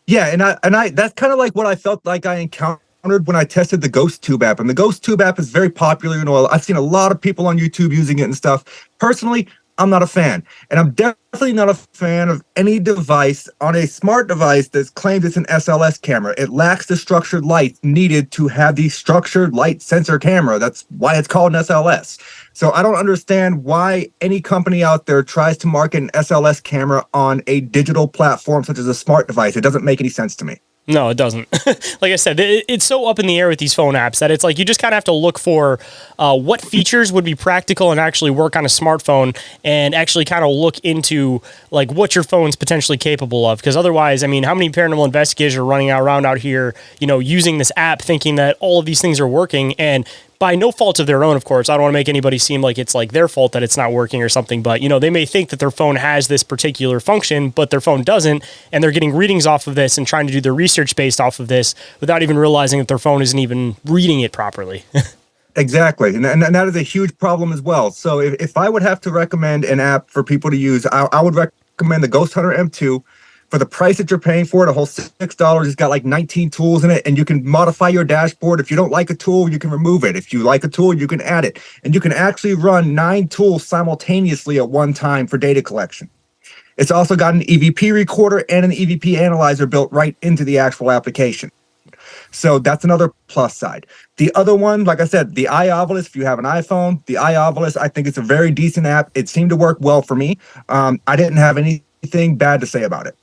Yeah, and I that's kind of like what I felt like I encountered when I tested the GhostTube app. And the GhostTube app is very popular. You know, I've seen a lot of people on YouTube using it and stuff. Personally, I'm not a fan. And I'm definitely not a fan of any device on a smart device that claims it's an SLS camera. It lacks the structured light needed to have the structured light sensor camera. That's why it's called an SLS. So I don't understand why any company out there tries to market an SLS camera on a digital platform such as a smart device. It doesn't make any sense to me. No, it doesn't. Like I said, it's so up in the air with these phone apps that it's like you just kind of have to look for what features would be practical and actually work on a smartphone, and actually kind of look into like what your phone's potentially capable of. Because otherwise, I mean, how many paranormal investigators are running around out here, you know, using this app thinking that all of these things are working, and by no fault of their own, of course. I don't want to make anybody seem like it's like their fault that it's not working or something, but you know, they may think that their phone has this particular function, but their phone doesn't, and they're getting readings off of this and trying to do their research based off of this without even realizing that their phone isn't even reading it properly. Exactly. And that is a huge problem as well. So if I would have to recommend an app for people to use, I would recommend the Ghost Hunter M2. For the price that you're paying for it, a whole $6, it's got like 19 tools in it, and you can modify your dashboard. If you don't like a tool, you can remove it. If you like a tool, you can add it. And you can actually run 9 tools simultaneously at one time for data collection. It's also got an EVP recorder and an EVP analyzer built right into the actual application. So that's another plus side. The other one, like I said, the iOvolus, if you have an iPhone, the iOvolus, I think it's a very decent app. It seemed to work well for me. I didn't have anything bad to say about it.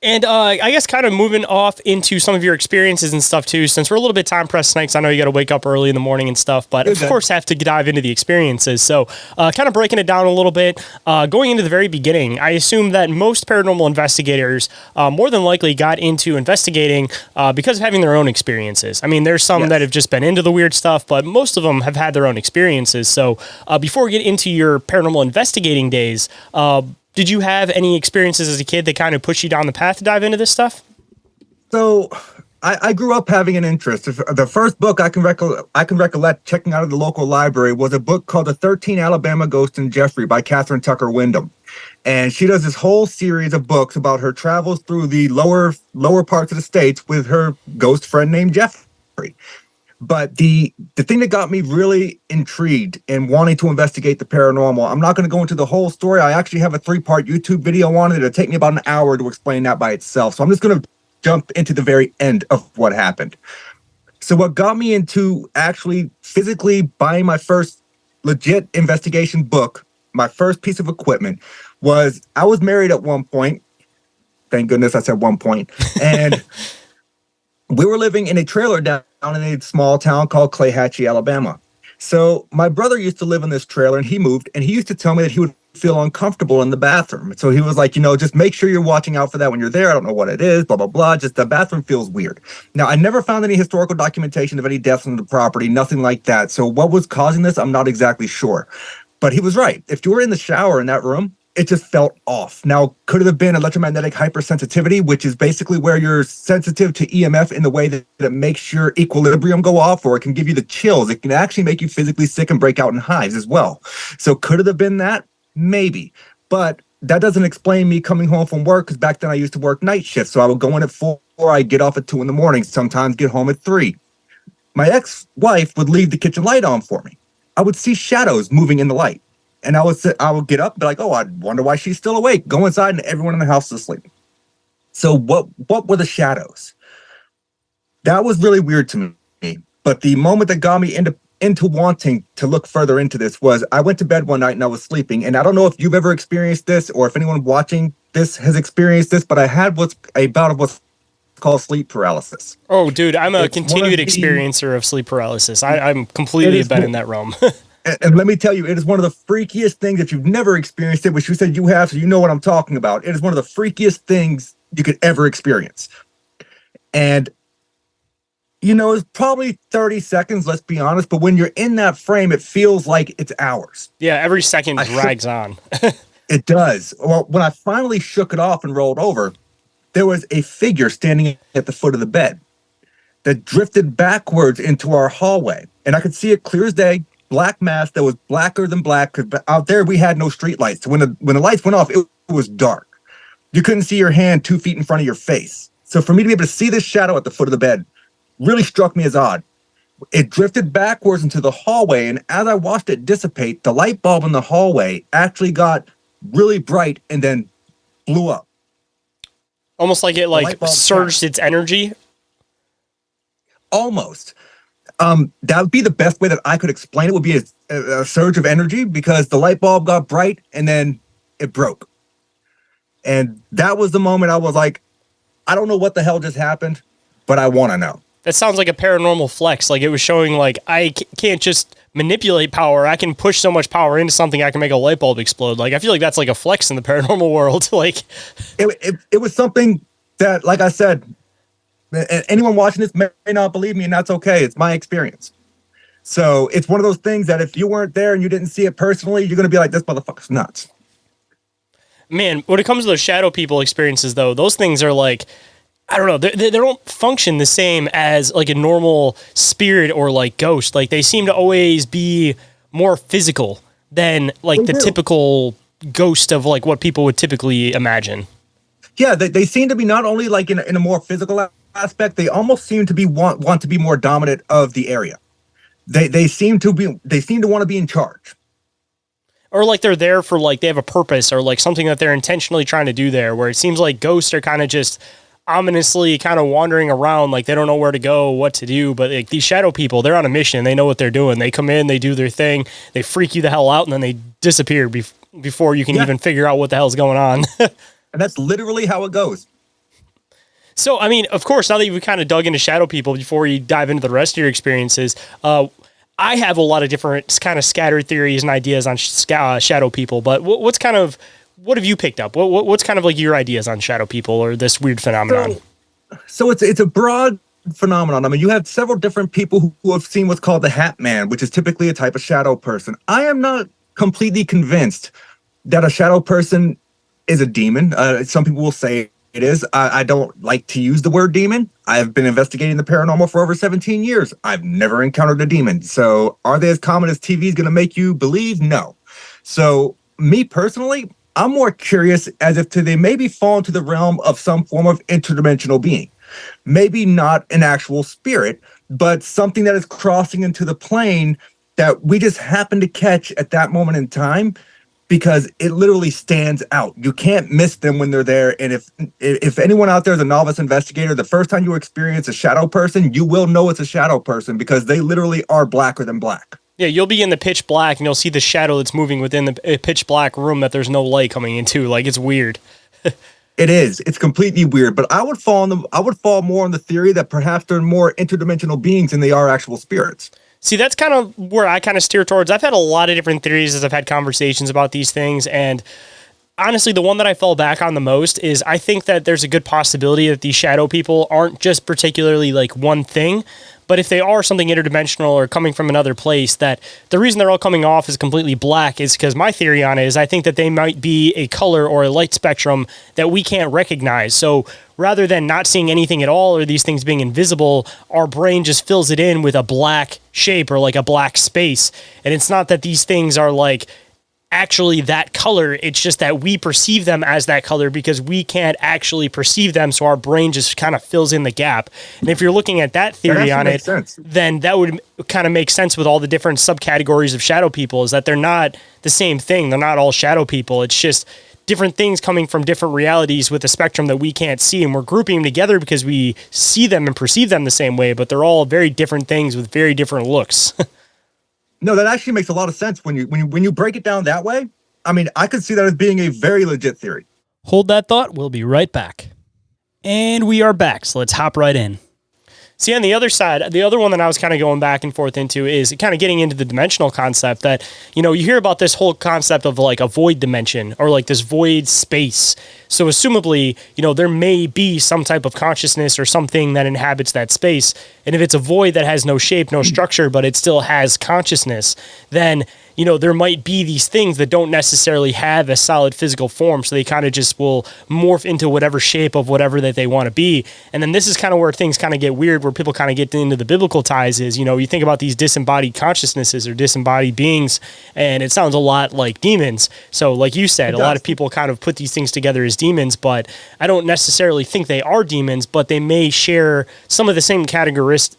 And I guess kind of moving off into some of your experiences and stuff too, since we're a little bit time pressed tonight, 'cause I know you got to wake up early in the morning and stuff, but of course have to dive into the experiences. So kind of breaking it down a little bit, going into the very beginning, I assume that most paranormal investigators more than likely got into investigating because of having their own experiences. I mean, there's some that have just been into the weird stuff, but most of them have had their own experiences. So before we get into your paranormal investigating days, did you have any experiences as a kid that kind of pushed you down the path to dive into this stuff? So I grew up having an interest. The first book I can recollect checking out of the local library was a book called The 13 Alabama Ghosts in Jeffrey by Catherine Tucker Wyndham. And she does this whole series of books about her travels through the lower parts of the states with her ghost friend named Jeffrey. But the thing that got me really intrigued and wanting to investigate the paranormal, I'm not going to go into the whole story. I actually have a 3-part YouTube video on it. It'll take me about an hour to explain that by itself. So I'm just going to jump into the very end of what happened. So what got me into actually physically buying my first legit investigation book, my first piece of equipment, was I was married at one point. Thank goodness I said one point. And we were living in a trailer down in a small town called Clayhatchee, Alabama. So my brother used to live in this trailer, and he moved, and he used to tell me that he would feel uncomfortable in the bathroom. So he was like, just make sure you're watching out for that when you're there. I don't know what it is, blah, blah, blah. Just the bathroom feels weird. Now, I never found any historical documentation of any deaths on the property, nothing like that. So what was causing this, I'm not exactly sure. But he was right. If you were in the shower in that room, it just felt off. Now, could it have been electromagnetic hypersensitivity, which is basically where you're sensitive to EMF in the way that it makes your equilibrium go off, or it can give you the chills. It can actually make you physically sick and break out in hives as well. So could it have been that? Maybe. But that doesn't explain me coming home from work, because back then I used to work night shifts. So I would go in at 4, I'd get off at 2 in the morning, sometimes get home at 3. My ex-wife would leave the kitchen light on for me. I would see shadows moving in the light. And I would get up and be like, oh, I wonder why she's still awake. Go inside and everyone in the house is asleep. So what were the shadows? That was really weird to me. But the moment that got me into wanting to look further into this was I went to bed one night and I was sleeping. And I don't know if you've ever experienced this or if anyone watching this has experienced this, but I had a bout of what's called sleep paralysis. Oh, dude, I'm a continued experiencer of sleep paralysis. I'm completely been in that realm. And let me tell you, it is one of the freakiest things. If you've never experienced it, which you said you have, so you know what I'm talking about. It is one of the freakiest things you could ever experience. And, it's probably 30 seconds, let's be honest. But when you're in that frame, it feels like it's hours. Yeah, every second drags on. It does. Well, when I finally shook it off and rolled over, there was a figure standing at the foot of the bed that drifted backwards into our hallway. And I could see it clear as day. Black mask that was blacker than black, because out there we had no street lights. So when the lights went off, it was dark. You couldn't see your hand 2 feet in front of your face. So for me to be able to see this shadow at the foot of the bed really struck me as odd. It drifted backwards into the hallway, and as I watched it dissipate, the light bulb in the hallway actually got really bright and then blew up. Almost like it surged its energy. Almost. That would be the best way that I could explain it, would be a surge of energy, because the light bulb got bright and then it broke. And that was the moment I was like, I don't know what the hell just happened, but I want to know. That sounds like a paranormal flex. Like it was showing I can't just manipulate power. I can push so much power into something I can make a light bulb explode. Like I feel like that's like a flex in the paranormal world. It was something that, like I said, anyone watching this may not believe me, and that's okay. It's my experience. So it's one of those things that if you weren't there and you didn't see it personally, you're going to be like, this motherfucker's nuts. Man, when it comes to those shadow people experiences, though, those things are like, I don't know, they don't function the same as like a normal spirit or like ghost. Like they seem to always be more physical than like the typical ghost of like what people would typically imagine. Yeah, they seem to be not only like in a more physical aspect, they almost seem to be want to be more dominant of the area. They seem to want to be in charge. Or like they're there for like they have a purpose or like something that they're intentionally trying to do there, where it seems like ghosts are kind of just ominously kind of wandering around, like they don't know where to go, what to do. But like these shadow people, they're on a mission. They know what they're doing. They come in, they do their thing, they freak you the hell out, and then they disappear before you can even figure out what the hell's going on. And that's literally how it goes. So, I mean, of course, now that you've kind of dug into shadow people before you dive into the rest of your experiences, I have a lot of different kind of scattered theories and ideas on shadow people, but what have you picked up? What's kind of like your ideas on shadow people or this weird phenomenon? So it's a broad phenomenon. I mean, you have several different people who have seen what's called the Hat Man, which is typically a type of shadow person. I am not completely convinced that a shadow person is a demon. Some people will say it is. I don't like to use the word demon. I've been investigating the paranormal for over 17 years. I've never encountered a demon. So are they as common as TV is going to make you believe? No. So me personally, I'm more curious as if they maybe fall into the realm of some form of interdimensional being. Maybe not an actual spirit, but something that is crossing into the plane that we just happen to catch at that moment in time because it literally stands out. You can't miss them when they're there. And if anyone out there is a novice investigator, the first time you experience a shadow person, you will know it's a shadow person because they literally are blacker than black. Yeah, you'll be in the pitch black and you'll see the shadow that's moving within the pitch black room that there's no light coming into. Like, it's weird. It is. It's completely weird. But I would fall more on the theory that perhaps they're more interdimensional beings than they are actual spirits. See, that's kind of where I kind of steer towards. I've had a lot of different theories as I've had conversations about these things, and honestly, the one that I fall back on the most is I think that there's a good possibility that these shadow people aren't just particularly like one thing, but if they are something interdimensional or coming from another place, that the reason they're all coming off as completely black is because my theory on it is I think that they might be a color or a light spectrum that we can't recognize. So rather than not seeing anything at all or these things being invisible, our brain just fills it in with a black shape or like a black space. And it's not that these things are like actually that color, it's just that we perceive them as that color because we can't actually perceive them, so our brain just kind of fills in the gap. And if you're looking at that theory on it, then that would kind of make sense with all the different subcategories of shadow people, is that they're not the same thing. They're not all shadow people. It's just different things coming from different realities with a spectrum that we can't see, and we're grouping them together because we see them and perceive them the same way, but they're all very different things with very different looks. No, that actually makes a lot of sense when you break it down that way. I mean, I could see that as being a very legit theory. Hold that thought. We'll be right back. And we are back, so let's hop right in. See, on the other side, the other one that I was kind of going back and forth into is kind of getting into the dimensional concept that, you know, you hear about this whole concept of like a void dimension or like this void space. So assumably, you know, there may be some type of consciousness or something that inhabits that space. And if it's a void that has no shape, no structure, but it still has consciousness, then, you know, there might be these things that don't necessarily have a solid physical form. So they kind of just will morph into whatever shape of whatever that they want to be. And then this is kind of where things kind of get weird, where people kind of get into the biblical ties is, you know, you think about these disembodied consciousnesses or disembodied beings, and it sounds a lot like demons. So like you said, a lot of people kind of put these things together as demons, but I don't necessarily think they are demons, but they may share some of the same characteristics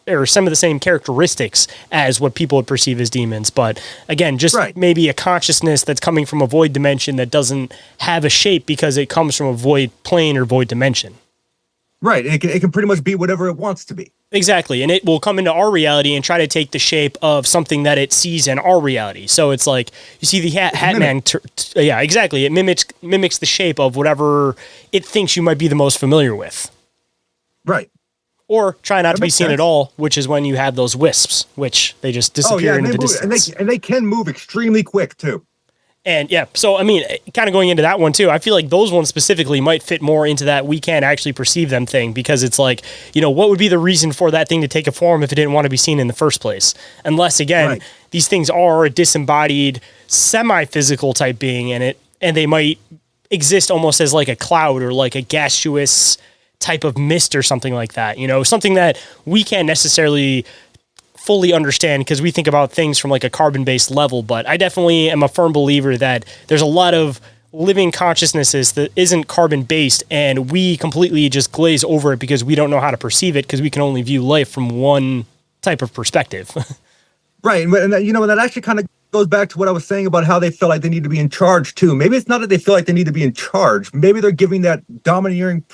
as what people would perceive as demons. But again, just maybe a consciousness that's coming from a void dimension that doesn't have a shape because it comes from a void plane or void dimension. Right. It can pretty much be whatever it wants to be. Exactly. And it will come into our reality and try to take the shape of something that it sees in our reality. So it's like, you see the Hat Man. Yeah, exactly. It mimics the shape of whatever it thinks you might be the most familiar with. Right. Or try not to be seen at all, which is when you have those wisps, which they just disappear into the distance. And they can move extremely quick, too. And yeah, so I mean, kind of going into that one too, I feel like those ones specifically might fit more into that we can't actually perceive them thing, because it's like, you know, what would be the reason for that thing to take a form if it didn't want to be seen in the first place? Unless, again, these things are a disembodied, semi-physical type being and they might exist almost as like a cloud or like a gaseous type of mist or something like that, you know, something that we can't necessarily fully understand because we think about things from like a carbon-based level. But I definitely am a firm believer that there's a lot of living consciousnesses that isn't carbon-based, and we completely just glaze over it because we don't know how to perceive it because we can only view life from one type of perspective. Right. And that, you know, that actually kind of goes back to what I was saying about how they feel like they need to be in charge too. Maybe it's not that they feel like they need to be in charge. Maybe they're giving that domineering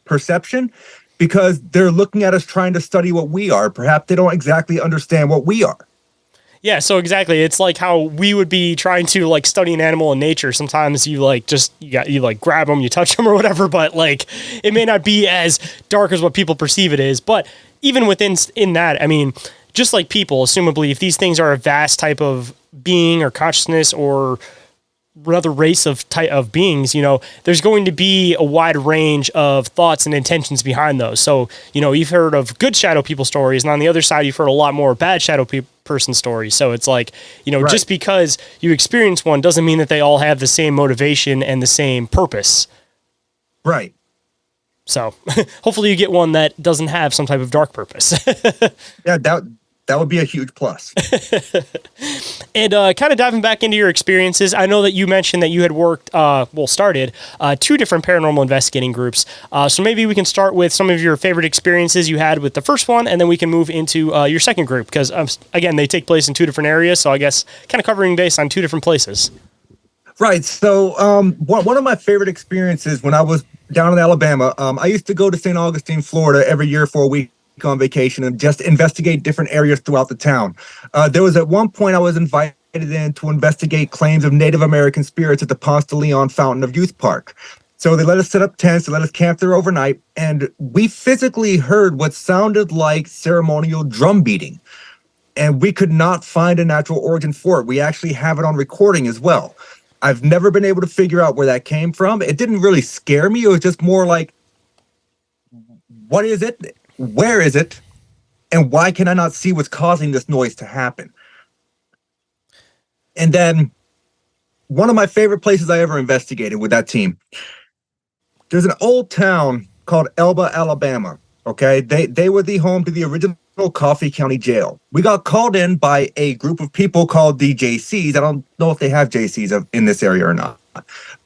perception because they're looking at us trying to study what we are. Perhaps they don't exactly understand what we are. Yeah, so exactly. It's like how we would be trying to like study an animal in nature. Sometimes you like you like grab them, you touch them or whatever, but like it may not be as dark as what people perceive it is. But even in that, I mean, just like people, assumably, if these things are a vast type of being or consciousness or another race of type of beings, you know, there's going to be a wide range of thoughts and intentions behind those. So, you know, you've heard of good shadow people stories, and on the other side, you've heard a lot more bad shadow person stories. So it's like, you know, Right. just because you experience one doesn't mean that they all have the same motivation and the same purpose. Right. So hopefully you get one that doesn't have some type of dark purpose. Yeah, that would be a huge plus. And kind of diving back into your experiences, I know that you mentioned that you had started 2 different paranormal investigating groups. So maybe we can start with some of your favorite experiences you had with the first one, and then we can move into your second group, because, again, they take place in 2 different areas, so I guess kind of covering base on 2 different places. Right. So one of my favorite experiences when I was down in Alabama, I used to go to St. Augustine, Florida every year for a week on vacation and just investigate different areas throughout the town. There was at one point I was invited in to investigate claims of Native American spirits at the Ponce de Leon Fountain of Youth Park. So they let us set up tents, they let us camp there overnight, and we physically heard what sounded like ceremonial drum beating. And we could not find a natural origin for it. We actually have it on recording as well. I've never been able to figure out where that came from. It didn't really scare me. It was just more like, what is it? Where is it? And why can I not see what's causing this noise to happen? And then one of my favorite places I ever investigated with that team, there's an old town called Elba, Alabama. Okay. They were the home to the original Coffee County Jail. We got called in by a group of people called the JCs. I don't know if they have JCs in this area or not.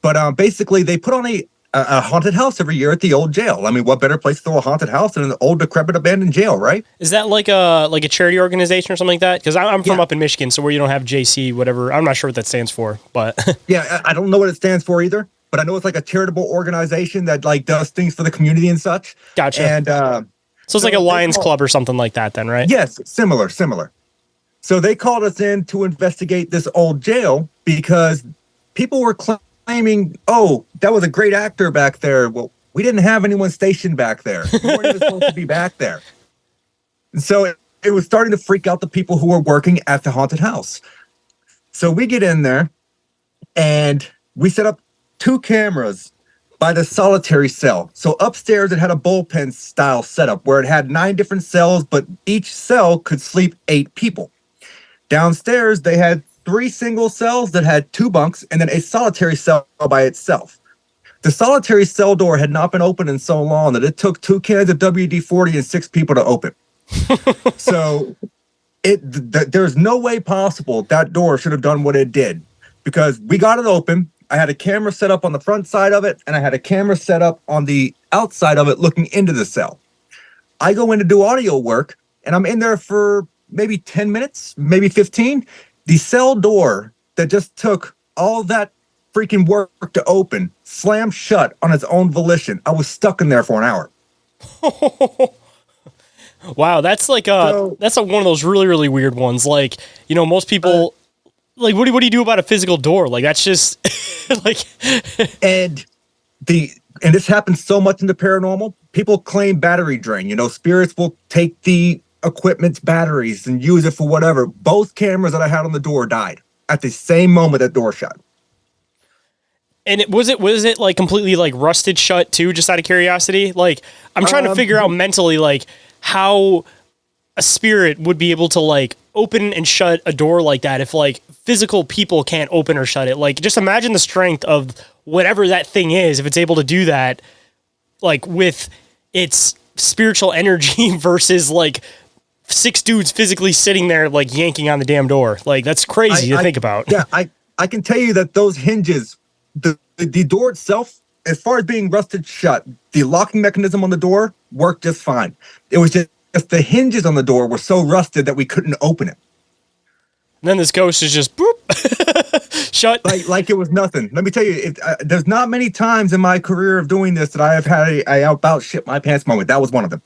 But basically, they put on a haunted house every year at the old jail. I mean, what better place to throw a haunted house than an old, decrepit, abandoned jail, right? Is that like a charity organization or something like that? Because I'm from up in Michigan, so where you don't have JC, whatever. I'm not sure what that stands for, but Yeah, I don't know what it stands for either, but I know it's like a charitable organization that like does things for the community and such. Gotcha. And so it's like a Lions Club or something like that, then, right? yes, similar. So they called us in to investigate this old jail because people were claiming, oh, that was a great actor back there. Well, we didn't have anyone stationed back there. We weren't even supposed to be back there. And so it was starting to freak out the people who were working at the haunted house. So we get in there and we set up 2 cameras by the solitary cell. So upstairs it had a bullpen style setup where it had 9 different cells, but each cell could sleep 8 people. Downstairs they had 3 single cells that had 2 bunks and then a solitary cell by itself. The solitary cell door had not been opened in so long that it took 2 cans of WD-40 and 6 people to open. So there's no way possible that door should have done what it did, because we got it open. I had a camera set up on the front side of it, and I had a camera set up on the outside of it looking into the cell. I go in to do audio work, and I'm in there for maybe 10 minutes, maybe 15. The cell door that just took all that freaking work to open slammed shut on its own volition. I was stuck in there for an hour. Wow, that's like one of those really, really weird ones. Like, you know, most people... like, what do you do about a physical door? Like, that's just like. and this happens so much in the paranormal. People claim battery drain. You know, spirits will take the equipment's batteries and use it for whatever. Both cameras that I had on the door died at the same moment that door shut. And was it like completely like rusted shut too? Just out of curiosity, like I'm trying to figure out mentally like how a spirit would be able to like open and shut a door like that if like physical people can't open or shut it. Like, just imagine the strength of whatever that thing is if it's able to do that, like with its spiritual energy versus like 6 dudes physically sitting there like yanking on the damn door. Like, that's crazy to think about. Yeah, I can tell you that those hinges, the door itself, as far as being rusted shut, the locking mechanism on the door worked just fine. It was just the hinges on the door were so rusted that we couldn't open it. And then this ghost is just boop, shut. Like it was nothing. Let me tell you, there's not many times in my career of doing this that I have had a about shit my pants moment. That was one of them.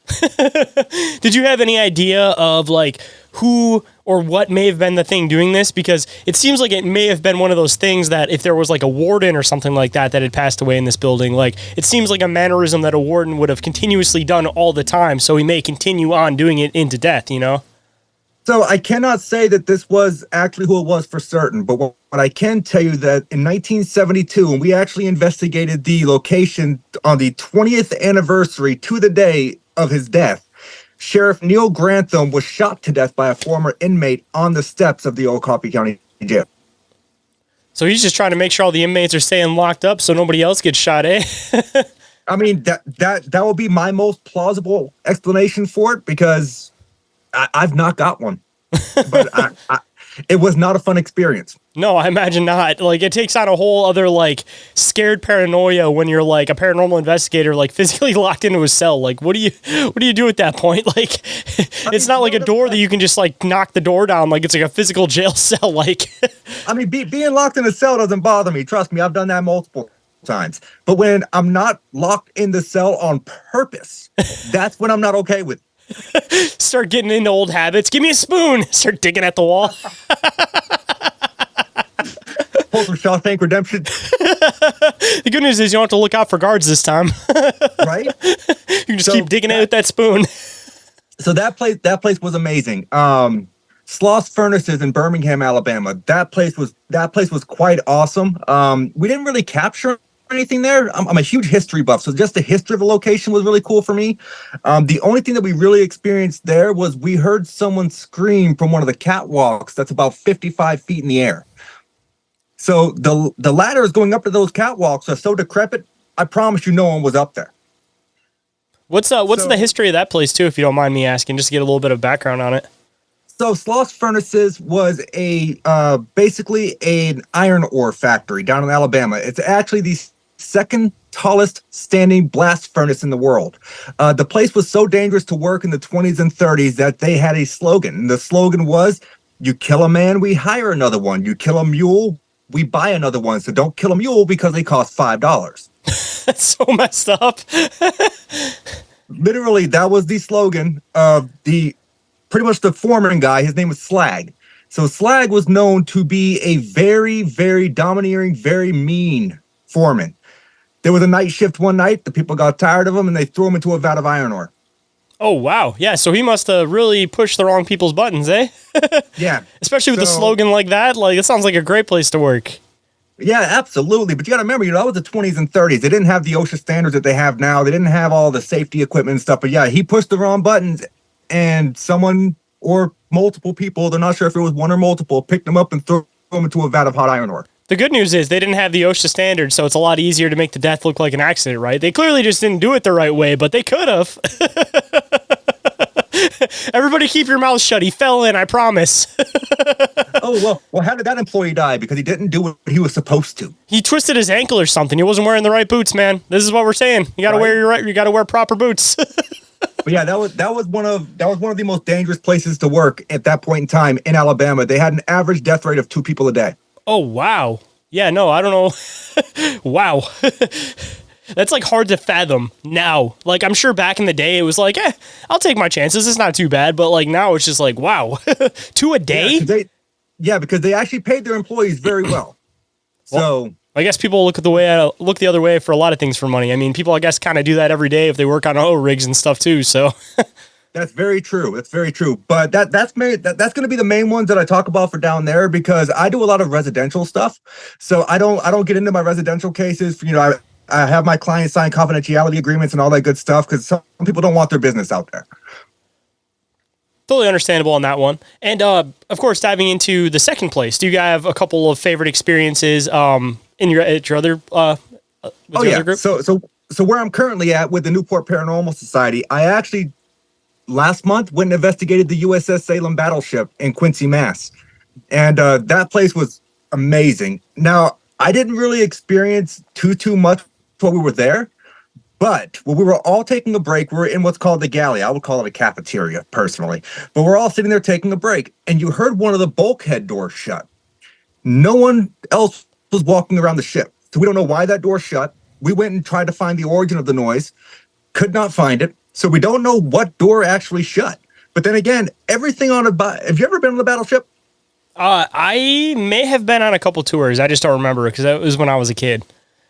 Did you have any idea of like who or what may have been the thing doing this? Because it seems like it may have been one of those things that if there was like a warden or something like that that had passed away in this building, like it seems like a mannerism that a warden would have continuously done all the time, so he may continue on doing it into death, you know? So I cannot say that this was actually who it was for certain, but what I can tell you that in 1972, when we actually investigated the location on the 20th anniversary to the day of his death, Sheriff Neil Grantham was shot to death by a former inmate on the steps of the Old Coffee County Jail. So he's just trying to make sure all the inmates are staying locked up so nobody else gets shot, eh? I mean, that would be my most plausible explanation for it, because I've not got one, but it was not a fun experience. No, I imagine not. Like, it takes on a whole other, like, scared paranoia when you're, like, a paranormal investigator, like, physically locked into a cell. Like, what do you do at that point? Like, it's not like a door that you can just, like, knock the door down. Like, it's like a physical jail cell. Like, I mean, being locked in a cell doesn't bother me. Trust me, I've done that multiple times. But when I'm not locked in the cell on purpose, that's when I'm not okay with it. Start getting into old habits. Give me a spoon. Start digging at the wall. Pull from Shawshank Redemption. The good news is you don't have to look out for guards this time. Right? You can just keep digging in with that spoon. So that place was amazing. Sloss Furnaces in Birmingham, Alabama. That place was quite awesome. We didn't really capture anything there. I'm a huge history buff, so just the history of the location was really cool for me. The only thing that we really experienced there was we heard someone scream from one of the catwalks that's about 55 feet in the air. So the ladders going up to those catwalks are so decrepit, I promise you no one was up there. What's the history of that place too, if you don't mind me asking, just to get a little bit of background on it? So Sloss Furnaces was basically an iron ore factory down in Alabama. It's actually the second tallest standing blast furnace in the world. The place was so dangerous to work in the 20s and 30s that they had a slogan. And the slogan was, you kill a man, we hire another one. You kill a mule, we buy another one. So don't kill a mule because they cost $5. That's so messed up. Literally, that was the slogan of pretty much the foreman guy. His name was Slag. So Slag was known to be a very, very domineering, very mean foreman. There was a night shift one night. The people got tired of him, and they threw him into a vat of iron ore. Oh, wow. Yeah, so he must have really pushed the wrong people's buttons, eh? Yeah. Especially with a slogan like that. Like, it sounds like a great place to work. Yeah, absolutely. But you got to remember, that was the 20s and 30s. They didn't have the OSHA standards that they have now. They didn't have all the safety equipment and stuff. But yeah, he pushed the wrong buttons, and someone or multiple people, they're not sure if it was one or multiple, picked him up and threw him into a vat of hot iron ore. The good news is they didn't have the OSHA standards, so it's a lot easier to make the death look like an accident, right? They clearly just didn't do it the right way, but they could have. Everybody keep your mouth shut. He fell in, I promise. Oh, well, how did that employee die? Because he didn't do what he was supposed to. He twisted his ankle or something. He wasn't wearing the right boots, man. This is what we're saying. You gotta wear proper boots. But yeah, that was one of the most dangerous places to work at that point in time in Alabama. They had an average death rate of 2 people a day. Oh, wow. Yeah, no, I don't know. Wow. That's like hard to fathom now. Like, I'm sure back in the day it was like, I'll take my chances. It's not too bad. But like now it's just like, wow, 2 a day? Yeah, because they actually paid their employees very well. So I guess people look the other way for a lot of things for money. I mean, people, I guess, kind of do that every day if they work on oil rigs and stuff too. So that's very true. That's very true. But that's going to be the main ones that I talk about for down there, because I do a lot of residential stuff. So I don't get into my residential cases. I have my clients sign confidentiality agreements and all that good stuff, because some people don't want their business out there. Totally understandable on that one. And of course, diving into the second place, do you have a couple of favorite experiences at your other other group? So where I'm currently at with the Newport Paranormal Society, I actually last month went and investigated the USS Salem battleship in Quincy, Mass. And that place was amazing. Now, I didn't really experience too much while we were there, but when we were all taking a break, we were in what's called the galley. I would call it a cafeteria, personally. But we're all sitting there taking a break, and you heard one of the bulkhead doors shut. No one else was walking around the ship, so we don't know why that door shut. We went and tried to find the origin of the noise, could not find it, so we don't know what door actually shut. But then again, everything on have you ever been on a battleship? I may have been on a couple tours. I just don't remember because that was when I was a kid.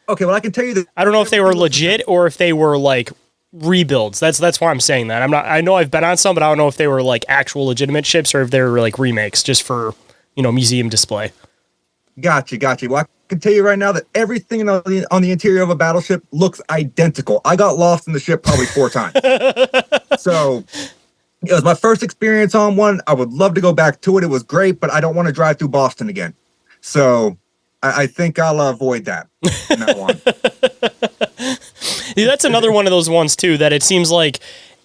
Okay, well, I can tell you that I don't know if they were legit or if they were like rebuilds. That's why I'm saying that. I know I've been on some, but I don't know if they were like actual legitimate ships or if they were like remakes just for, museum display. Gotcha. Well, I can tell you right now that everything on the interior of a battleship looks identical. I got lost in the ship probably 4 times. So it was my first experience on one. I would love to go back to it. It was great, but I don't want to drive through Boston again. So I think I'll avoid that in that one. Yeah, that's another one of those ones too, that it seems like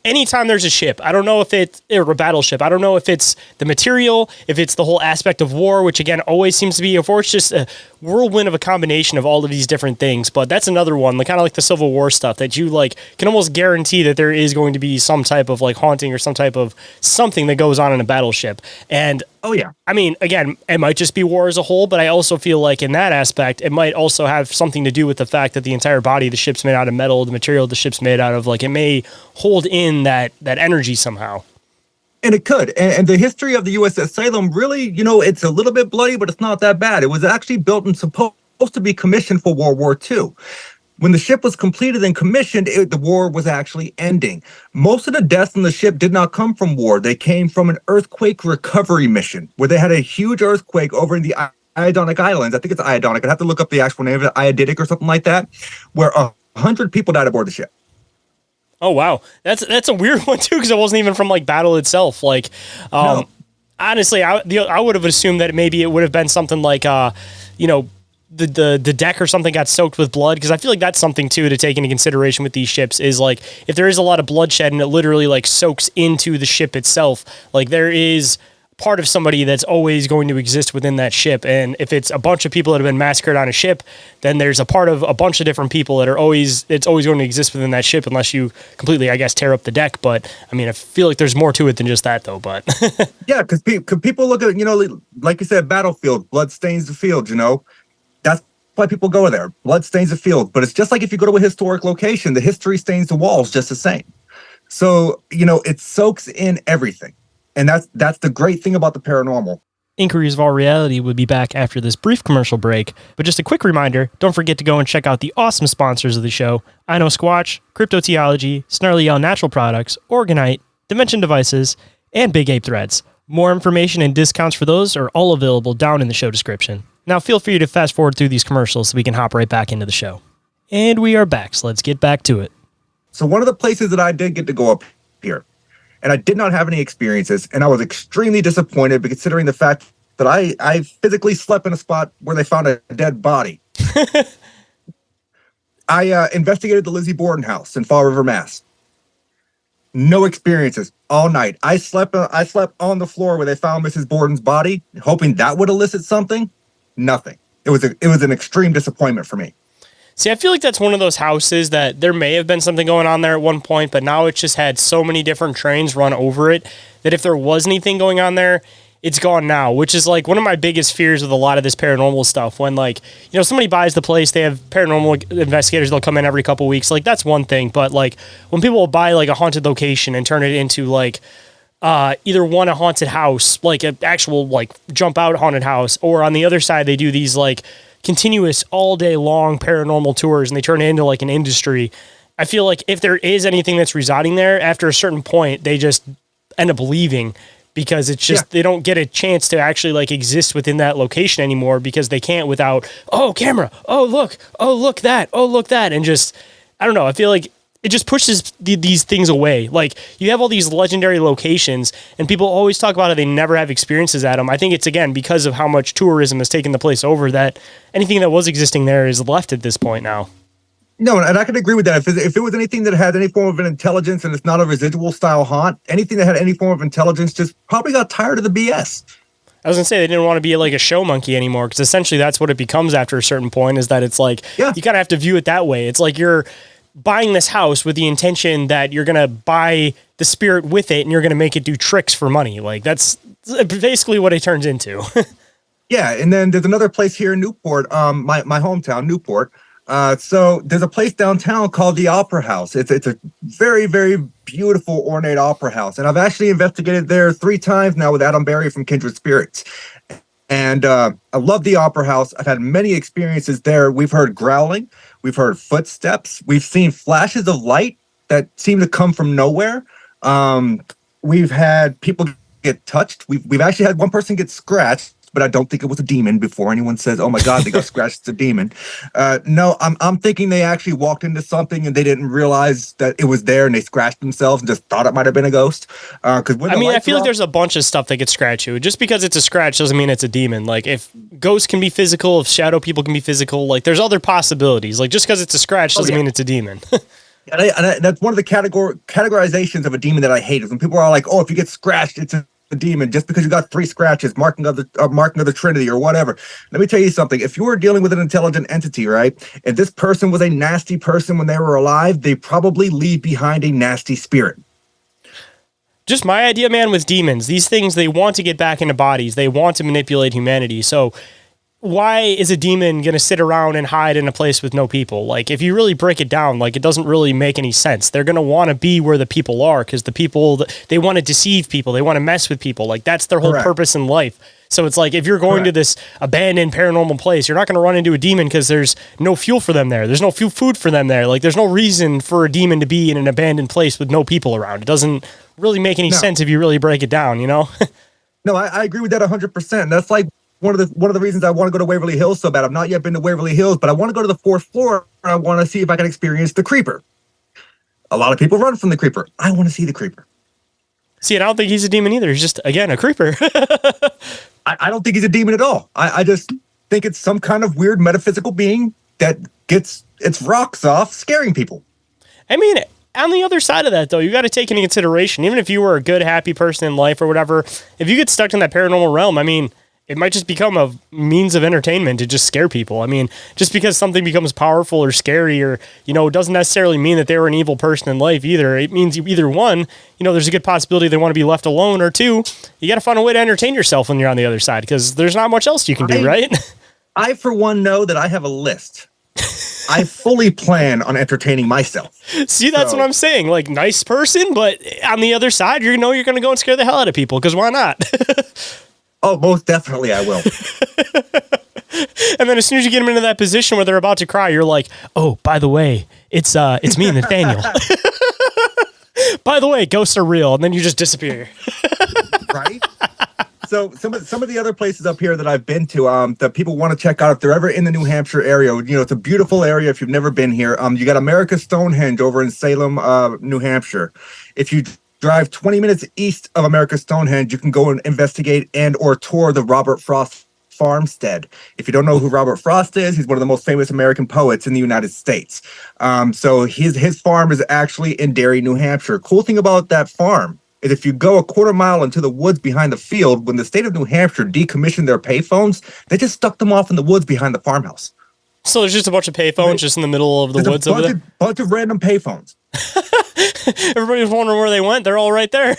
anytime there's a ship, I don't know if it's a battleship, I don't know if it's the material, if it's the whole aspect of war, which again always seems to be, or it's just a whirlwind of a combination of all of these different things. But that's another one, like kind of like the Civil War stuff, that you like can almost guarantee that there is going to be some type of like haunting or some type of something that goes on in a battleship. And oh yeah, I mean, again, it might just be war as a whole, but I also feel like in that aspect, it might also have something to do with the fact that the entire body of the ship's made out of metal, the material of the ship's made out of, like, it may hold in that energy somehow. And it could. And the history of the USS Salem really, it's a little bit bloody, but it's not that bad. It was actually built and supposed to be commissioned for World War II. When the ship was completed and commissioned, the war was actually ending. Most of the deaths on the ship did not come from war. They came from an earthquake recovery mission where they had a huge earthquake over in the Ionic Islands. I think it's Ionic. I'd have to look up the actual name of it, Ioditic or something like that, where 100 people died aboard the ship. Oh, wow. That's a weird one, too, because it wasn't even from, like, battle itself. Like, No. honestly, I would have assumed that maybe it would have been something like, the deck or something got soaked with blood, because I feel like that's something too to take into consideration with these ships, is like if there is a lot of bloodshed and it literally like soaks into the ship itself, like there is part of somebody that's always going to exist within that ship. And if it's a bunch of people that have been massacred on a ship, then there's a part of a bunch of different people that it's always going to exist within that ship unless you completely, I guess, tear up the deck. But I mean, I feel like there's more to it than just that though, but yeah, because people look at, like you said, battlefield, blood stains the field, That's why people go there. Blood stains the field. But it's just like if you go to a historic location, the history stains the walls just the same. So, it soaks in everything. And that's the great thing about the paranormal. Inquiries of All Reality will be back after this brief commercial break. But just a quick reminder, don't forget to go and check out the awesome sponsors of the show: IKNOWSQUATCH, Cryptoteeology, Snarly Owl Natural Products, Oregon-ite, Dimension Devices, and Big Ape Threads. More information and discounts for those are all available down in the show description. Now feel free to fast forward through these commercials so we can hop right back into the show. And we are back, so let's get back to it. So one of the places that I did get to go up here, and I did not have any experiences, and I was extremely disappointed considering the fact that I physically slept in a spot where they found a dead body. I investigated the Lizzie Borden house in Fall River, Mass. No experiences all night. I slept on the floor where they found Mrs. Borden's body, hoping that would elicit something. Nothing. It was an extreme disappointment for me. See, I feel like that's one of those houses that there may have been something going on there at one point, but now it's just had so many different trains run over it that if there was anything going on there, it's gone now, which is like one of my biggest fears with a lot of this paranormal stuff. When like, somebody buys the place, they have paranormal investigators, they'll come in every couple weeks. Like that's one thing. But like when people will buy like a haunted location and turn it into like, either a haunted house, like an actual like jump out haunted house, or on the other side, they do these like continuous all day long paranormal tours and they turn it into like an industry. I feel like if there is anything that's residing there, after a certain point, they just end up leaving because it's just, they don't get a chance to actually like exist within that location anymore because they can't without, oh, camera, oh, look that, oh, look that. And just, I don't know. I feel like it just pushes these things away. Like you have all these legendary locations and people always talk about it. They never have experiences at them. I think it's again, because of how much tourism has taken the place over, that anything that was existing there is left at this point now. No, and I can agree with that. If it was anything that had any form of an intelligence and it's not a residual style haunt, anything that had any form of intelligence just probably got tired of the BS. I was gonna say they didn't want to be like a show monkey anymore, because essentially that's what it becomes after a certain point, is that it's like, you kind of have to view it that way. It's like you're buying this house with the intention that you're going to buy the spirit with it and you're going to make it do tricks for money. Like that's basically what it turns into. Yeah. And then there's another place here in Newport, my hometown, Newport. So there's a place downtown called the Opera House. It's a very, very beautiful, ornate opera house. And I've actually investigated there 3 times now with Adam Berry from Kindred Spirits. And I love the Opera House. I've had many experiences there. We've heard growling. We've heard footsteps. We've seen flashes of light that seem to come from nowhere. We've had people get touched. We've actually had one person get scratched, but I don't think it was a demon. Before anyone says, "Oh my God, they got scratched, it's a demon." No, I'm thinking they actually walked into something and they didn't realize that it was there, and they scratched themselves and just thought it might have been a ghost. Because I feel like there's a bunch of stuff that could scratch you. Just because it's a scratch doesn't mean it's a demon. Like, if ghosts can be physical, if shadow people can be physical, like, there's other possibilities. Like, just because it's a scratch doesn't mean it's a demon. And that's one of the categorizations of a demon that I hate, is when people are like, "Oh, if you get scratched, it's a demon," just because you got 3 scratches, marking of the Trinity or whatever. Let me tell you something. If you were dealing with an intelligent entity, right, if this person was a nasty person when they were alive, they probably leave behind a nasty spirit. Just my idea, man, with demons. These things, they want to get back into bodies. They want to manipulate humanity. So why is a demon going to sit around and hide in a place with no people? Like, if you really break it down, like, it doesn't really make any sense. They're going to want to be where the people are, because the people, they want to deceive people. They want to mess with people. Like, that's their whole purpose in life. So it's like, if you're going to this abandoned paranormal place, you're not going to run into a demon because there's no fuel for them there. There's no food for them there. Like, there's no reason for a demon to be in an abandoned place with no people around. It doesn't really make any sense if you really break it down, you know? No, I agree with that 100%. That's like one of the reasons I want to go to Waverly Hills so bad. I've not yet been to Waverly Hills, but I want to go to the 4th floor, and I want to see if I can experience the creeper. A lot of people run from the creeper. I want to see the creeper. See, and I don't think he's a demon either. He's just, again, a creeper. I don't think he's a demon at all. I just think it's some kind of weird metaphysical being that gets its rocks off scaring people. I mean, on the other side of that, though, you got to take into consideration, even if you were a good, happy person in life or whatever, if you get stuck in that paranormal realm, I mean, it might just become a means of entertainment to just scare people. I mean, just because something becomes powerful or scary or, you know, it doesn't necessarily mean that they were an evil person in life either. It means either one, you know, there's a good possibility they want to be left alone, or 2, you got to find a way to entertain yourself when you're on the other side, because there's not much else you can do, right? I, for one, know that I have a list. I fully plan on entertaining myself. See, that's what I'm saying. Like, nice person, but on the other side, you know you're going to go and scare the hell out of people, because why not? Oh, most definitely I will. And then as soon as you get them into that position where they're about to cry, you're like, "Oh, by the way, it's me, Nathaniel." By the way, ghosts are real, and then you just disappear. Right? So some of the other places up here that I've been to, that people want to check out if they're ever in the New Hampshire area, you know, it's a beautiful area if you've never been here. You got America's Stonehenge over in Salem, New Hampshire. If you drive 20 minutes east of America's Stonehenge, you can go and investigate and or tour the Robert Frost farmstead. If you don't know who Robert Frost is, he's one of the most famous American poets in the United States. So his farm is actually in Derry, New Hampshire. Cool thing about that farm is if you go a quarter mile into the woods behind the field, when the state of New Hampshire decommissioned their payphones, they just stuck them off in the woods behind the farmhouse. So there's just a bunch of payphones just in the middle of the woods over there? Bunch of random payphones. Everybody was wondering where they went. They're all right there.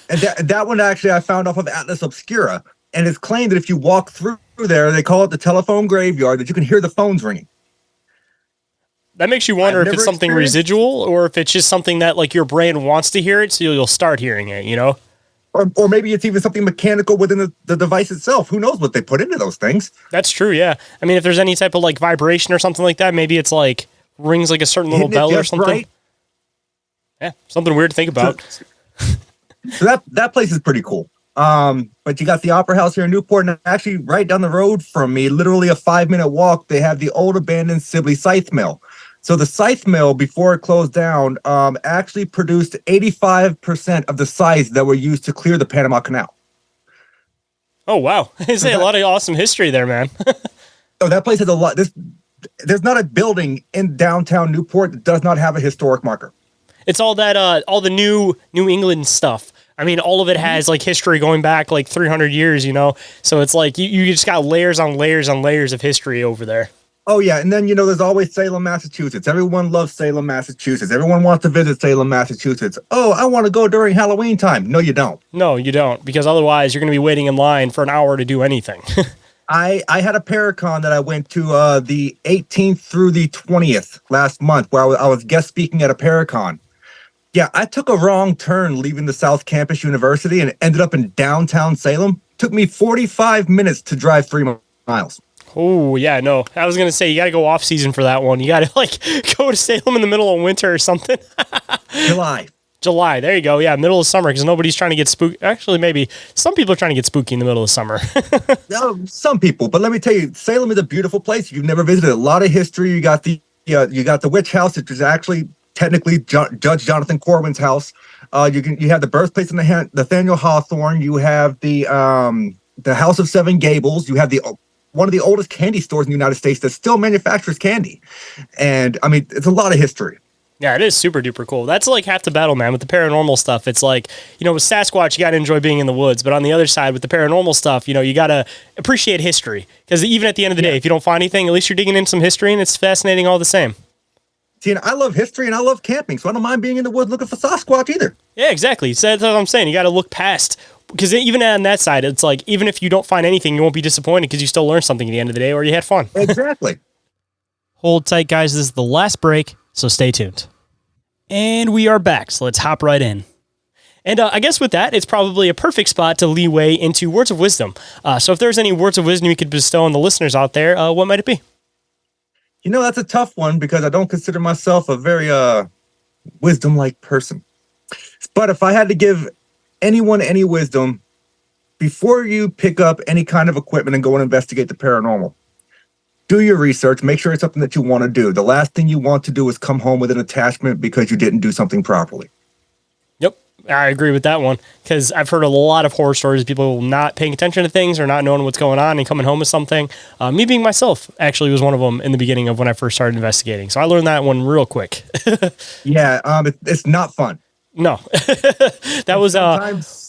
And that one actually I found off of Atlas Obscura. And it's claimed that if you walk through there, they call it the telephone graveyard, that you can hear the phones ringing. That makes you wonder if it's something residual or if it's just something that, like, your brain wants to hear it, so you'll start hearing it, you know? Or maybe it's even something mechanical within the device itself. Who knows what they put into those things? That's true, yeah. I mean, if there's any type of, like, vibration or something like that, maybe it's, like, rings like a certain little bell or something. Right. Yeah, something weird to think about. So that place is pretty cool. But you got the Opera House here in Newport, and actually right down the road from me, literally a 5-minute walk, they have the old abandoned Sibley Scythe Mill. So the scythe mill, before it closed down, actually produced 85% of the scythes that were used to clear the Panama Canal. Oh, wow. There's a lot of awesome history there, man. Oh, that place has a lot. There's not a building in downtown Newport that does not have a historic marker. It's all that, all the New England stuff. I mean, all of it has, like, history going back, like, 300 years, you know? So it's like, you just got layers on layers on layers of history over there. Oh, yeah. And then, you know, there's always Salem, Massachusetts. Everyone loves Salem, Massachusetts. Everyone wants to visit Salem, Massachusetts. Oh, I want to go during Halloween time. No, you don't. No, you don't. Because otherwise, you're going to be waiting in line for an hour to do anything. I had a Paracon that I went to the 18th through the 20th last month, where I was guest speaking at a Paracon. Yeah, I took a wrong turn leaving the South Campus University and ended up in downtown Salem. Took me 45 minutes to drive 3 miles. Oh, yeah, no. I was going to say, you got to go off season for that one. You got to, like, go to Salem in the middle of winter or something. July, there you go. Yeah, middle of summer, because nobody's trying to get spooky. Actually, maybe some people are trying to get spooky in the middle of summer. Some people, but let me tell you, Salem is a beautiful place. If you've never visited, a lot of history. You got the witch house, which is actually technically Judge Jonathan Corwin's house. You have the birthplace of Nathaniel Hawthorne. You have the House of Seven Gables. You have one of the oldest candy stores in the United States that still manufactures candy, and I mean, it's a lot of history. Yeah, it is super duper cool. That's like half the battle, man. With the paranormal stuff, it's like, with Sasquatch, you got to enjoy being in the woods. But on the other side, with the paranormal stuff, you got to appreciate history. Because even at the end of the day, if you don't find anything, at least you're digging in some history, and it's fascinating all the same. See, and I love history, and I love camping, so I don't mind being in the woods looking for Sasquatch either. Yeah, exactly. So that's what I'm saying. You got to look past. Because even on that side, it's like, even if you don't find anything, you won't be disappointed because you still learned something at the end of the day, or you had fun. Exactly. Hold tight, guys. This is the last break, so stay tuned. And we are back, so let's hop right in. And I guess with that, it's probably a perfect spot to leeway into words of wisdom. So if there's any words of wisdom you could bestow on the listeners out there, what might it be? That's a tough one because I don't consider myself a very wisdom-like person. But if I had to give anyone any wisdom, before you pick up any kind of equipment and go and investigate the paranormal, do your research, make sure it's something that you want to do. The last thing you want to do is come home with an attachment because you didn't do something properly. Yep, I agree with that one, because I've heard a lot of horror stories of people not paying attention to things or not knowing what's going on and coming home with something. Me being myself actually was one of them in the beginning of when I first started investigating. So I learned that one real quick. Yeah, it's not fun. No. That was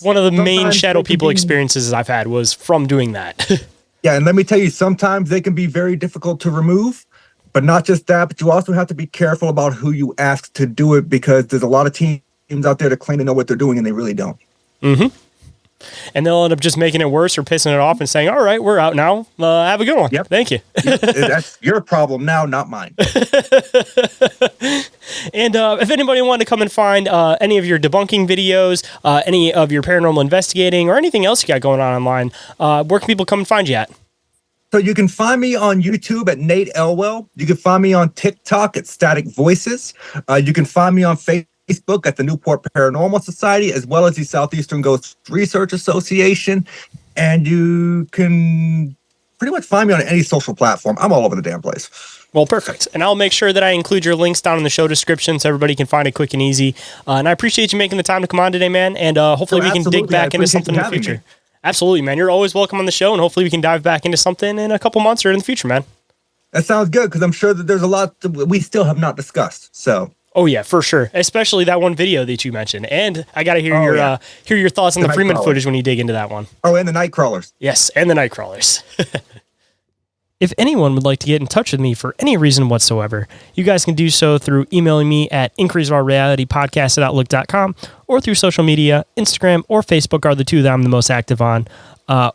one of the main shadow people experiences I've had was from doing that. Yeah, and let me tell you, sometimes they can be very difficult to remove, but not just that, but you also have to be careful about who you ask to do it because there's a lot of teams out there that claim to know what they're doing and they really don't. Mm-hmm. And they'll end up just making it worse or pissing it off and saying, all right, we're out now. Have a good one. Yep. Thank you. That's your problem now, not mine. And if anybody wanted to come and find any of your debunking videos, any of your paranormal investigating, or anything else you got going on online, where can people come and find you at? So you can find me on YouTube at Nate Elwell. You can find me on TikTok at Static Voices. You can find me on Facebook at the Newport Paranormal Society, as well as the Southeastern Ghost Research Association. And you can pretty much find me on any social platform. I'm all over the damn place. Well, perfect. And I'll make sure that I include your links down in the show description so everybody can find it quick and easy. And I appreciate you making the time to come on today, man. And hopefully we can dig back into something in the future. Me. Absolutely, man. You're always welcome on the show, and hopefully we can dive back into something in a couple months or in the future, man. That sounds good, because I'm sure that there's a lot that we still have not discussed. So. Oh yeah, for sure. Especially that one video that you mentioned, and I got to hear your thoughts on the Freeman footage when you dig into that one. Oh, and the night crawlers. Yes, and the night crawlers. If anyone would like to get in touch with me for any reason whatsoever, you guys can do so through emailing me at increaseourrealitypodcast@outlook.com or through social media. Instagram or Facebook are the two that I'm the most active on.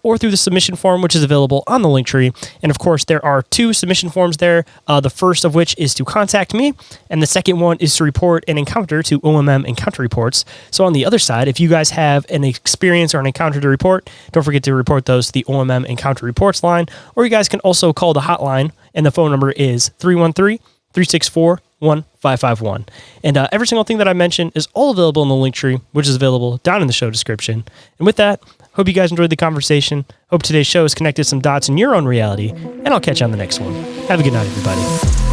Or through the submission form, which is available on the Linktree. And of course, there are two submission forms there. The first of which is to contact me, and the second one is to report an encounter to OMM Encounter Reports. So on the other side, if you guys have an experience or an encounter to report, don't forget to report those to the OMM Encounter Reports line. Or you guys can also call the hotline, and the phone number is 313-364-1551. And every single thing that I mentioned is all available in the Linktree, which is available down in the show description. And with that, hope you guys enjoyed the conversation. Hope today's show has connected some dots in your own reality, and I'll catch you on the next one. Have a good night, everybody.